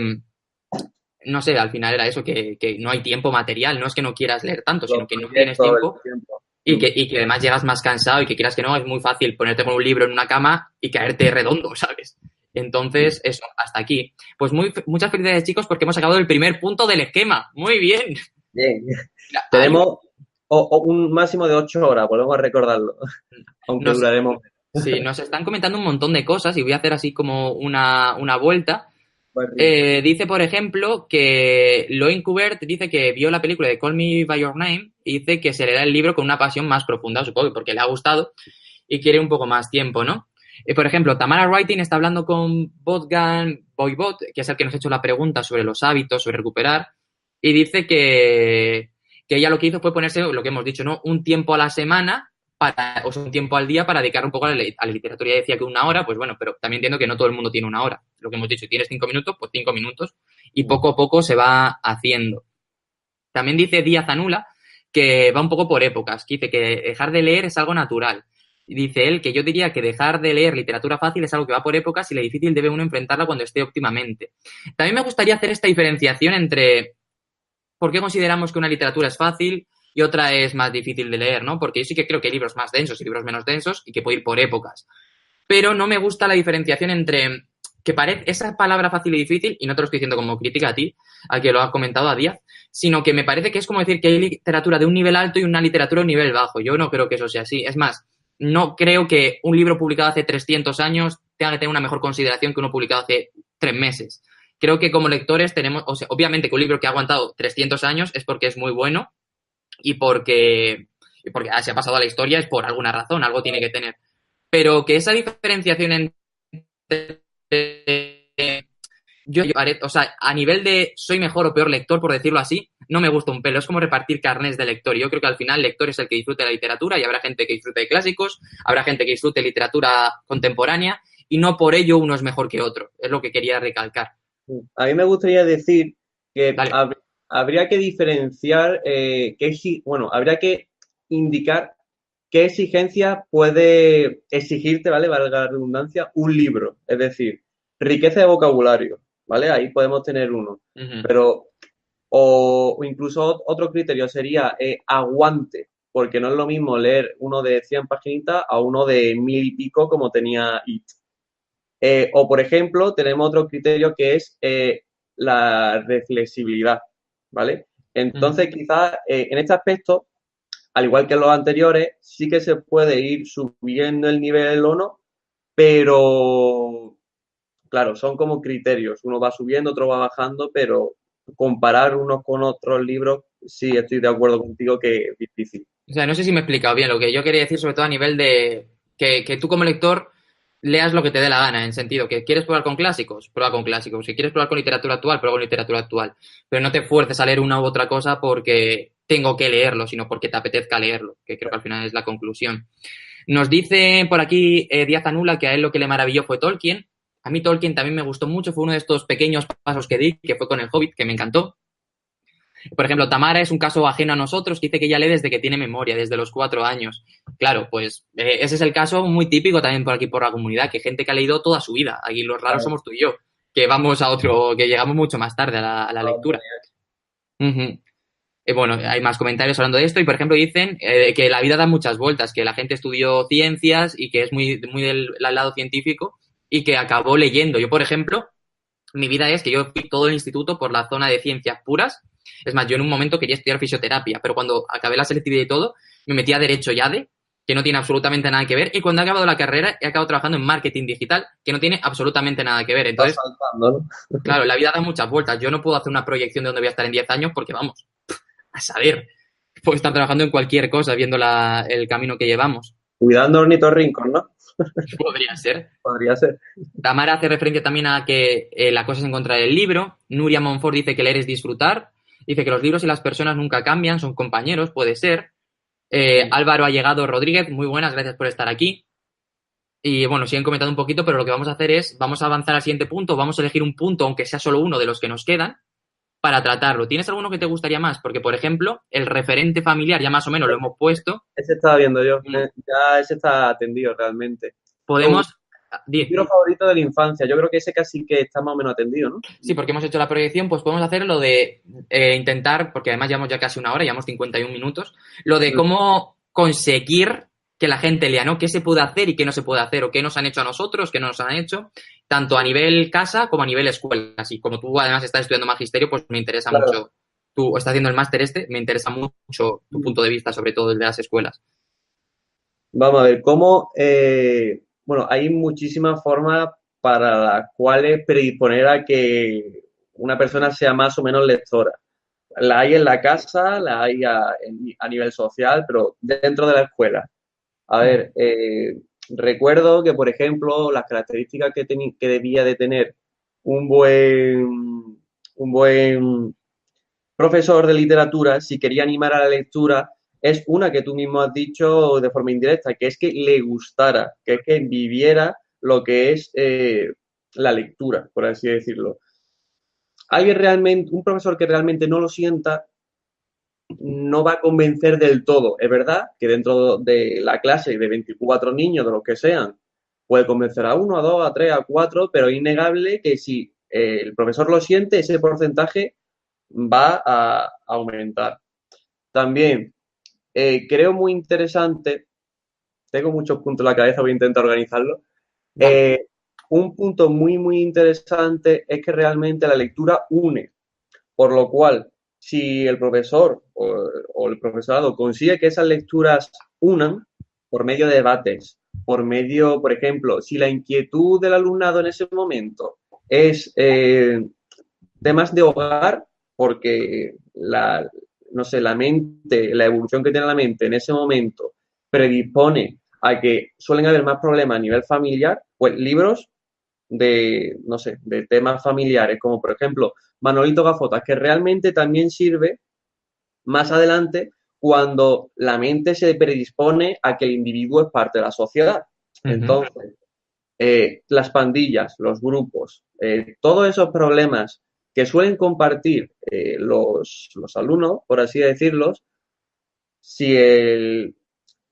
no sé, al final era eso, que no hay tiempo material, no es que no quieras leer tanto, Los sino que no tienes proyectos, tiempo el tiempo. y que además llegas más cansado y que quieras que no, es muy fácil ponerte con un libro en una cama y caerte redondo, ¿sabes? Entonces, eso, hasta aquí. Pues muchas felicidades, chicos, porque hemos acabado el primer punto del esquema. Muy bien. Bien. Mira, Tenemos un máximo de 8 horas, volvemos a recordarlo, aunque nos, duraremos. sí, nos están comentando un montón de cosas y voy a hacer así como una vuelta. Barry. Dice, por ejemplo, que Loin Kubert dice que vio la película de Call Me By Your Name y dice que se le da el libro con una pasión más profunda, supongo, porque le ha gustado y quiere un poco más tiempo, ¿no? Por ejemplo, Tamara Writing está hablando con Botgan Boybot, que es el que nos ha hecho la pregunta sobre los hábitos, sobre recuperar, y dice que ella lo que hizo fue ponerse, lo que hemos dicho, ¿no? Un tiempo a la semana, o sea, un tiempo al día para dedicar un poco a la literatura. Ya decía que 1 hora, pues bueno, pero también entiendo que no todo el mundo tiene 1 hora. Lo que hemos dicho, si tienes 5 minutos, pues 5 minutos, y poco a poco se va haciendo. También dice Díaz Anula que va un poco por épocas, que dice que dejar de leer es algo natural. Y dice él que yo diría que dejar de leer literatura fácil es algo que va por épocas y la difícil debe uno enfrentarla cuando esté óptimamente. También me gustaría hacer esta diferenciación entre por qué consideramos que una literatura es fácil y otra es más difícil de leer, ¿no? Porque yo sí que creo que hay libros más densos y libros menos densos y que puede ir por épocas. Pero no me gusta la diferenciación entre que parece esa palabra fácil y difícil, y no te lo estoy diciendo como crítica a ti, a que lo has comentado a Díaz, sino que me parece que es como decir que hay literatura de un nivel alto y una literatura de un nivel bajo. Yo no creo que eso sea así. Es más, no creo que un libro publicado hace 300 años tenga que tener una mejor consideración que uno publicado hace 3 meses. Creo que como lectores tenemos, o sea, obviamente que un libro que ha aguantado 300 años es porque es muy bueno y porque se ha pasado a la historia es por alguna razón, algo tiene que tener. Pero que esa diferenciación entre o sea, a nivel de soy mejor o peor lector, por decirlo así, no me gusta un pelo. Es como repartir carnés de lector. Yo creo que al final el lector es el que disfrute de la literatura y habrá gente que disfrute de clásicos, habrá gente que disfrute de literatura contemporánea y no por ello uno es mejor que otro. Es lo que quería recalcar. A mí me gustaría decir que Dale. habría que diferenciar, bueno, habría que indicar qué exigencia puede exigirte, ¿vale? Valga la redundancia, un libro. Es decir, riqueza de vocabulario, ¿vale? Ahí podemos tener uno. Uh-huh. Pero, o incluso otro criterio sería aguante, porque no es lo mismo leer uno de 100 paginitas a uno de 1000 y pico como tenía It. O, por ejemplo, tenemos otro criterio que es la reflexibilidad, ¿vale? Uh-huh. Entonces, quizás en este aspecto, al igual que los anteriores, sí que se puede ir subiendo el nivel o no, pero, claro, son como criterios. Uno va subiendo, otro va bajando, pero comparar unos con otros libros, sí, estoy de acuerdo contigo que es difícil. O sea, no sé si me he explicado bien lo que yo quería decir, sobre todo a nivel de que tú como lector leas lo que te dé la gana, en sentido que quieres probar con clásicos, prueba con clásicos. Si quieres probar con literatura actual, prueba con literatura actual. Pero no te fuerces a leer una u otra cosa porque tengo que leerlo, sino porque te apetezca leerlo, que creo que al final es la conclusión. Nos dice por aquí Díaz Anula que a él lo que le maravilló fue Tolkien. A mí Tolkien también me gustó mucho, fue uno de estos pequeños pasos que di, que fue con el Hobbit, que me encantó. Por ejemplo, Tamara es un caso ajeno a nosotros, que dice que ella lee desde que tiene memoria, desde los 4 años. Claro, pues ese es el caso muy típico también por aquí, por la comunidad, que gente que ha leído toda su vida. Aquí los raros somos tú y yo, que vamos a otro, que llegamos mucho más tarde a la lectura. Uh-huh. Bueno, hay más comentarios hablando de esto y, por ejemplo, dicen que la vida da muchas vueltas, que la gente estudió ciencias y que es muy, muy del lado científico y que acabó leyendo. Yo, por ejemplo, mi vida es que yo fui todo el instituto por la zona de ciencias puras. Es más, yo en un momento quería estudiar fisioterapia, pero cuando acabé la selectividad y todo, me metí a Derecho YADE, que no tiene absolutamente nada que ver, y cuando he acabado la carrera he acabado trabajando en marketing digital, que no tiene absolutamente nada que ver. Estás Entonces, saltando, ¿no? claro, la vida da muchas vueltas. Yo no puedo hacer una proyección de dónde voy a estar en 10 años porque, vamos, a saber, puedo estar trabajando en cualquier cosa viendo el camino que llevamos. Cuidando ornitorrincos, ¿no? Podría ser. Podría ser. Tamara hace referencia también a que la cosa es encontrar el libro. Nuria Monfort dice que leer es disfrutar. Dice que los libros y las personas nunca cambian, son compañeros, puede ser. Álvaro Allegado Rodríguez, muy buenas, gracias por estar aquí. Y bueno, siguen comentando un poquito, pero lo que vamos a hacer es, vamos a avanzar al siguiente punto, vamos a elegir un punto, aunque sea solo uno de los que nos quedan, para tratarlo. ¿Tienes alguno que te gustaría más? Porque, por ejemplo, el referente familiar, ya más o menos lo hemos puesto. Ese estaba viendo yo. Ya ese está atendido realmente. Podemos... Mi libro favorito de la infancia. Yo creo que ese casi que está más o menos atendido, ¿no? Sí, porque hemos hecho la proyección, pues podemos hacer lo de intentar, porque además llevamos ya casi una hora, llevamos 51 minutos, lo de cómo conseguir que la gente lea, ¿no? ¿Qué se puede hacer y qué no se puede hacer? O qué nos han hecho a nosotros, qué no nos han hecho, tanto a nivel casa como a nivel escuela. Así como tú además estás estudiando magisterio, pues me interesa Claro. mucho. Tú estás haciendo el máster me interesa mucho tu punto de vista, sobre todo el de las escuelas. Vamos a ver, cómo, bueno, hay muchísimas formas para las cuales predisponer a que una persona sea más o menos lectora. La hay en la casa, la hay a nivel social, pero dentro de la escuela. A ver, recuerdo que, por ejemplo, las características que debía de tener un buen profesor de literatura, si quería animar a la lectura, es una que tú mismo has dicho de forma indirecta, que es que le gustara, que es que viviera lo que es la lectura, por así decirlo. Alguien realmente, un profesor que realmente no lo sienta, no va a convencer del todo. Es verdad que dentro de la clase de 24 niños, de los que sean, puede convencer a uno, a dos, a tres, a cuatro, pero es innegable que si el profesor lo siente, ese porcentaje va a aumentar. También creo muy interesante, tengo muchos puntos en la cabeza, voy a intentar organizarlo. Dale. Eh, un punto muy, muy interesante es que realmente la lectura une, por lo cual, si el profesor o el profesorado consigue que esas lecturas unan, por medio de debates, por medio, por ejemplo, si la inquietud del alumnado en ese momento es temas de hogar, porque no sé, la mente, la evolución que tiene la mente en ese momento predispone a que suelen haber más problemas a nivel familiar, pues libros de, no sé, de temas familiares, como por ejemplo Manolito Gafotas, que realmente también sirve más adelante cuando la mente se predispone a que el individuo es parte de la sociedad. Ujú. Entonces, las pandillas, los grupos, todos esos problemas que suelen compartir los alumnos, por así decirlos, si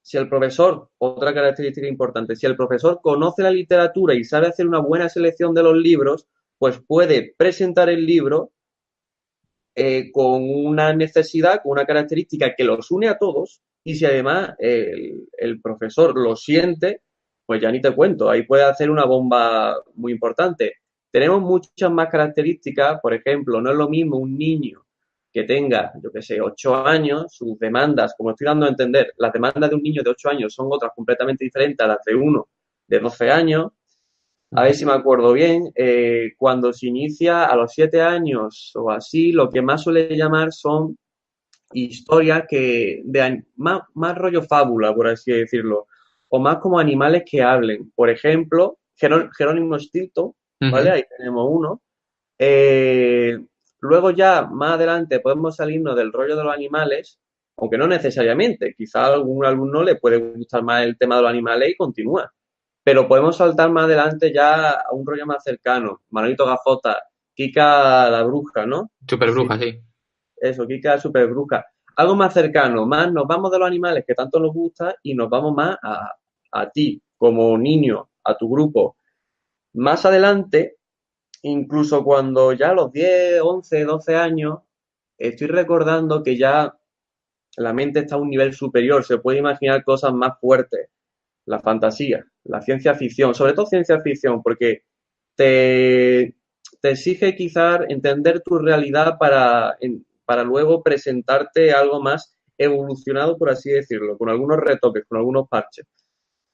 si el profesor, otra característica importante, si el profesor conoce la literatura y sabe hacer una buena selección de los libros, pues puede presentar el libro con una necesidad, con una característica que los une a todos y si además el profesor lo siente, pues ya ni te cuento, ahí puede hacer una bomba muy importante. Tenemos muchas más características, por ejemplo, no es lo mismo un niño que tenga, yo qué sé, 8 años, sus demandas, como estoy dando a entender, las demandas de un niño de 8 años son otras completamente diferentes a las de uno de 12 años, a ver si me acuerdo bien, cuando se inicia a los 7 años o así, lo que más suele llamar son historias que más rollo fábula, por así decirlo, o más como animales que hablen. Por ejemplo, Jerónimo Stilton, ¿vale? Ujú. Ahí tenemos uno. Eh, Luego ya, más adelante, podemos salirnos del rollo de los animales, aunque no necesariamente. Quizá a algún alumno le puede gustar más el tema de los animales y continúa. Pero podemos saltar más adelante ya a un rollo más cercano. Manolito Gafota, Kika la bruja, ¿no? Super Sí, bruja, sí. eso, Kika la super bruja. Algo más cercano, más nos vamos de los animales que tanto nos gusta y nos vamos más a ti, como niño, a tu grupo. Más adelante, incluso cuando ya a los 10 11 12 años, estoy recordando que ya la mente está a un nivel superior, se puede imaginar cosas más fuertes, la fantasía, la ciencia ficción, sobre todo ciencia ficción, porque te, te exige quizás entender tu realidad para luego presentarte algo más evolucionado, por así decirlo, con algunos retoques, con algunos parches.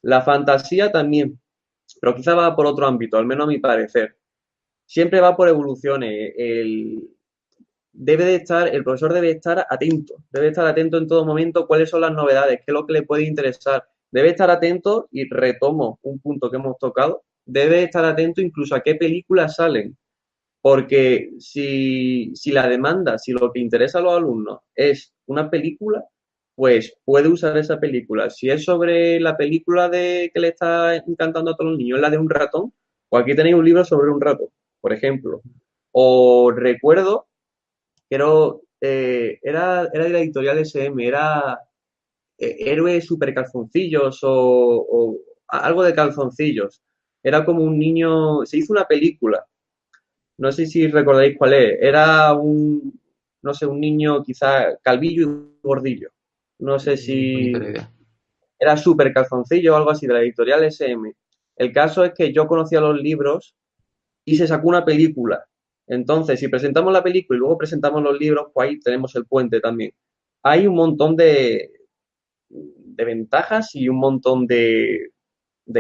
La fantasía también, pero quizá va por otro ámbito, al menos a mi parecer. Siempre va por evoluciones. El profesor debe estar atento en todo momento cuáles son las novedades, qué es lo que le puede interesar. Debe estar atento, y retomo un punto que hemos tocado, debe estar atento incluso a qué películas salen, porque si la demanda, si lo que interesa a los alumnos es una película, pues puede usar esa película. Si es sobre la película de que le está encantando a todos los niños, la de un ratón, pues aquí tenéis un libro sobre un ratón, por ejemplo. O recuerdo pero era de la editorial SM, era Héroes Super Calzoncillos o algo de calzoncillos. Era como un niño, se hizo una película, no sé si recordáis cuál es, era no sé, un niño quizá calvillo y gordillo. No sé Ni puñetera si idea. era Super Calzoncillo o algo así de la editorial SM. El caso es que yo conocía los libros y se sacó una película. Entonces, si presentamos la película y luego presentamos los libros, pues ahí tenemos el puente también. Hay un montón de ventajas y un montón de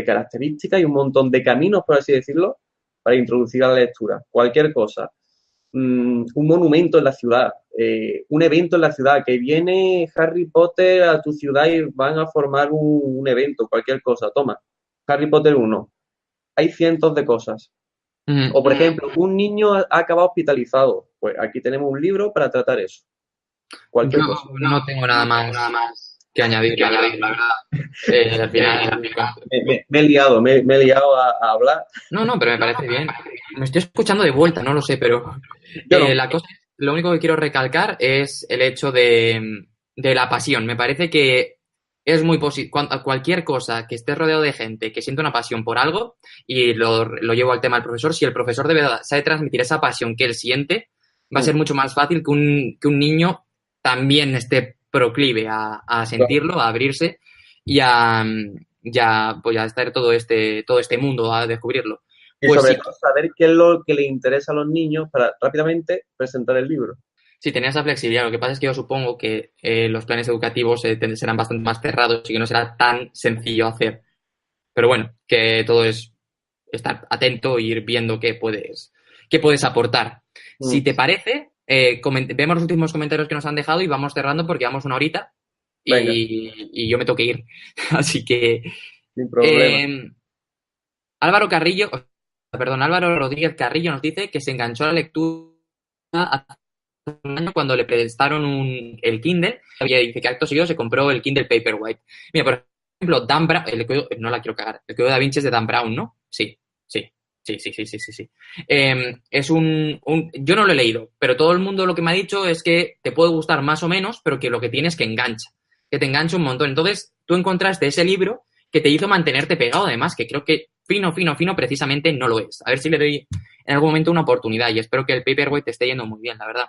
características y un montón de caminos, por así decirlo, para introducir a la lectura. Cualquier cosa. Un monumento en la ciudad, un evento en la ciudad, que viene Harry Potter a tu ciudad y van a formar un evento, cualquier cosa. Toma, Harry Potter 1. Hay cientos de cosas. Ujú. O, por ejemplo, un niño ha acabado hospitalizado. Pues aquí tenemos un libro para tratar eso. Yo Cualquier cosa. no tengo nada más que añadir, la verdad. Al final, Me he liado, me he liado a hablar. no, no, pero me parece bien. Me estoy escuchando de vuelta, no lo sé, pero Yo no. la cosa, lo único que quiero recalcar es el hecho de la pasión. Me parece que es muy positivo. Cualquier cosa que estés rodeado de gente que siente una pasión por algo, y lo llevo al tema del profesor, si el profesor de verdad sabe transmitir esa pasión que él siente, va a ser mucho más fácil que un niño también esté proclive a sentirlo, a abrirse y pues a estar todo este mundo, a descubrirlo. Y Pues sobre sí, todo saber qué es lo que le interesa a los niños para rápidamente presentar el libro. Sí, tenía esa flexibilidad. Lo que pasa es que yo supongo que los planes educativos serán bastante más cerrados y que no será tan sencillo hacer. Pero bueno, que todo es estar atento e ir viendo qué puedes aportar. Si Mm, te parece, vemos los últimos comentarios que nos han dejado y vamos cerrando porque llevamos una horita venga, y yo me tengo que ir. Así que sin problema. eh, Álvaro Carrillo, perdón, Álvaro Rodríguez Carrillo nos dice que se enganchó a la lectura hace un año cuando le prestaron el Kindle y dice que acto seguido se compró el Kindle Paperwhite. Mira, por ejemplo, Dan Brown, no la quiero cagar, el Código Da Vinci es de Dan Brown, ¿no? Sí, sí, sí, sí, sí, sí, sí, sí. Es yo no lo he leído, pero todo el mundo lo que me ha dicho es que te puede gustar más o menos, pero que lo que tienes que engancha, que te engancha un montón. Entonces, tú encontraste ese libro que te hizo mantenerte pegado, además, que creo que fino, fino, fino, precisamente no lo es. A ver si le doy en algún momento una oportunidad y espero que el Paperwhite te esté yendo muy bien, la verdad.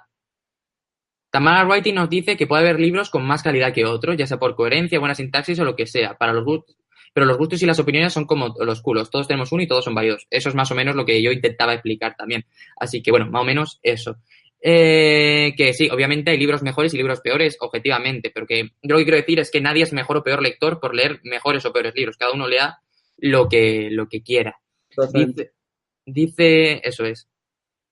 Tamara Writing nos dice que puede haber libros con más calidad que otros, ya sea por coherencia, buena sintaxis o lo que sea, para los gustos, pero los gustos y las opiniones son como los culos, todos tenemos uno y todos son válidos. Eso es más o menos lo que yo intentaba explicar también. Así que bueno, más o menos eso. Que sí, obviamente hay libros mejores y libros peores, objetivamente, pero que yo lo que quiero decir es que nadie es mejor o peor lector por leer mejores o peores libros, cada uno lea lo que quiera. Totalmente. Dice, eso es.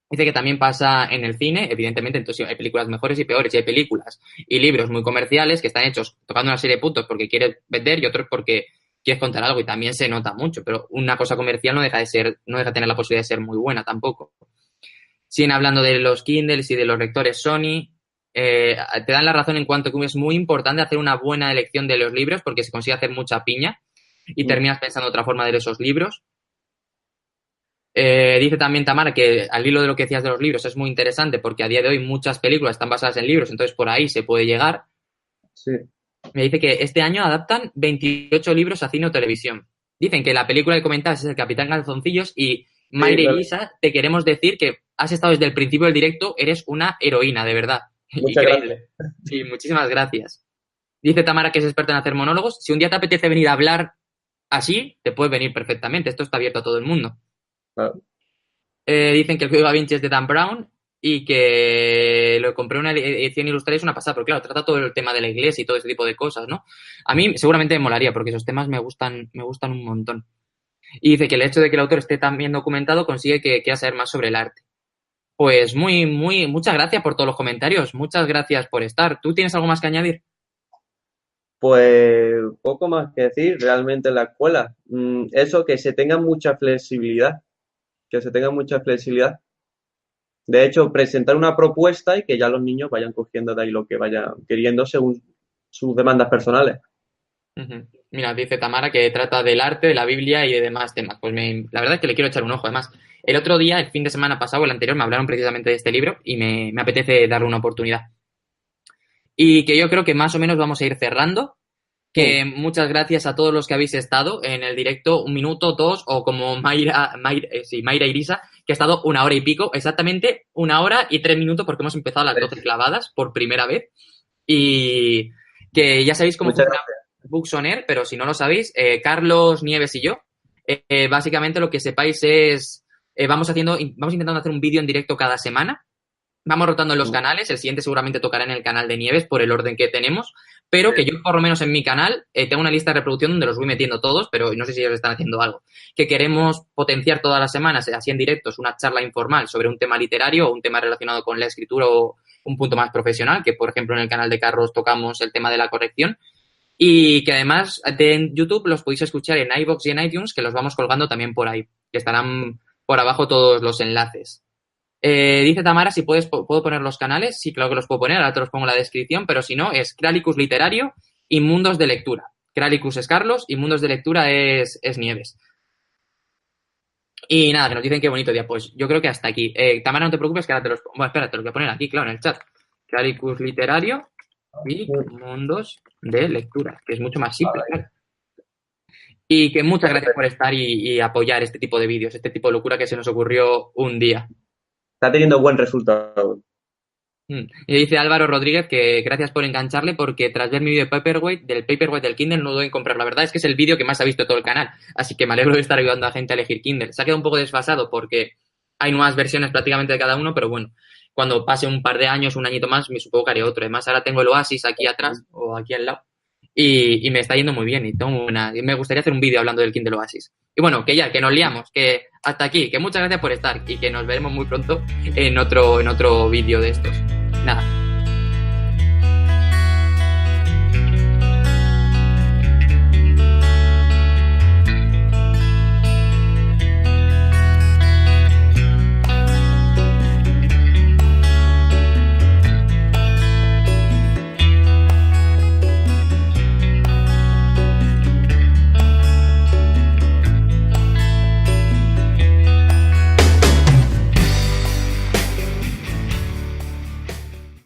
Dice que también pasa en el cine, evidentemente, entonces hay películas mejores y peores, y hay películas y libros muy comerciales que están hechos tocando una serie de puntos porque quieres vender y otros porque quieres contar algo y también se nota mucho, pero una cosa comercial no deja de tener la posibilidad de ser muy buena tampoco. Siguen hablando de los Kindles y de los lectores Sony. Te dan la razón en cuanto que es muy importante hacer una buena elección de los libros porque se consigue hacer mucha piña y Mm, terminas pensando otra forma de leer esos libros. Dice también Tamara que al hilo de lo que decías de los libros es muy interesante porque a día de hoy muchas películas están basadas en libros, entonces por ahí se puede llegar. sí, Me dice que este año adaptan 28 libros a cine o televisión. Dicen que la película que comentabas es El Capitán Calzoncillos y sí, Mayra Elisa, te queremos decir que has estado desde el principio del directo, eres una heroína, de verdad. muchas gracias. Increíble. Sí, muchísimas gracias. Dice Tamara que es experta en hacer monólogos. Si un día te apetece venir a hablar así, te puedes venir perfectamente. Esto está abierto a todo el mundo. Claro. Dicen que el Código Da Vinci es de Dan Brown y que lo compré en una edición ilustrada y es una pasada, porque claro, trata todo el tema de la iglesia y todo ese tipo de cosas, ¿no? A mí seguramente me molaría, porque esos temas me gustan un montón. Y dice que el hecho de que el autor esté tan bien documentado consigue que quiera saber más sobre el arte. Pues muchas gracias por todos los comentarios, muchas gracias por estar. ¿Tú tienes algo más que añadir? Pues poco más que decir realmente en la escuela. Eso, que se tenga mucha flexibilidad, que se tenga mucha flexibilidad. De hecho, presentar una propuesta y que ya los niños vayan cogiendo de ahí lo que vayan queriendo según sus demandas personales. Ujú. Mira, dice Tamara que trata del arte, de la Biblia y de demás temas. Pues la verdad es que le quiero echar un ojo. Además, el otro día, el fin de semana pasado, el anterior, me hablaron precisamente de este libro y me apetece darle una oportunidad. Y que yo creo que más o menos vamos a ir cerrando. Mm, Que muchas gracias a todos los que habéis estado en el directo, un minuto, dos, o como Mayra Irisa, que ha estado una hora y pico, exactamente una hora y 3 minutos, porque hemos empezado a las 12 clavadas por primera vez. Y que ya sabéis cómo muchas funciona gracias. Books On Air, pero si no lo sabéis, Carlos Nieves y yo, básicamente lo que sepáis es, vamos intentando hacer un vídeo en directo cada semana. Vamos rotando en los Mm, canales, el siguiente seguramente tocará en el canal de Nieves por el orden que tenemos, pero que yo por lo menos en mi canal tengo una lista de reproducción donde los voy metiendo todos, pero no sé si ellos están haciendo algo. Que queremos potenciar todas las semanas, así en directos, una charla informal sobre un tema literario o un tema relacionado con la escritura o un punto más profesional, que por ejemplo en el canal de Carlos tocamos el tema de la corrección. Y que además en YouTube los podéis escuchar en iVoox y en iTunes, que los vamos colgando también por ahí, que estarán por abajo todos los enlaces. Dice Tamara si puedo poner los canales. Sí, claro que los puedo poner, ahora te los pongo en la descripción, pero si no, es Cralicus Literario y Mundos de Lectura. Cralicus es Carlos y Mundos de Lectura es Nieves. Y nada, que nos dicen qué bonito día. Pues yo creo que hasta aquí. Tamara, no te preocupes que ahora te los... Bueno, espera, te los voy a poner aquí, claro, en el chat. Cralicus Literario y mm, Mundos de Lectura, que es mucho más simple, vale. claro. Y que muchas gracias por estar y apoyar este tipo de vídeos, este tipo de locura que se nos ocurrió un día. Está teniendo buen resultado. Y dice Álvaro Rodríguez que gracias por engancharle porque tras ver mi vídeo de del Paperwhite del Kindle no dudo en comprar. La verdad es que es el vídeo que más ha visto todo el canal, así que me alegro de estar ayudando a gente a elegir Kindle. Se ha quedado un poco desfasado porque hay nuevas versiones prácticamente de cada uno, pero bueno, cuando pase un par de años, un añito más, me supongo que haré otro. Además, ahora tengo el Oasis aquí atrás o aquí al lado y me está yendo muy bien y me gustaría hacer un vídeo hablando del Kindle Oasis. Y bueno, que nos liamos, que hasta aquí, que muchas gracias por estar y que nos veremos muy pronto en otro vídeo de estos. Nada.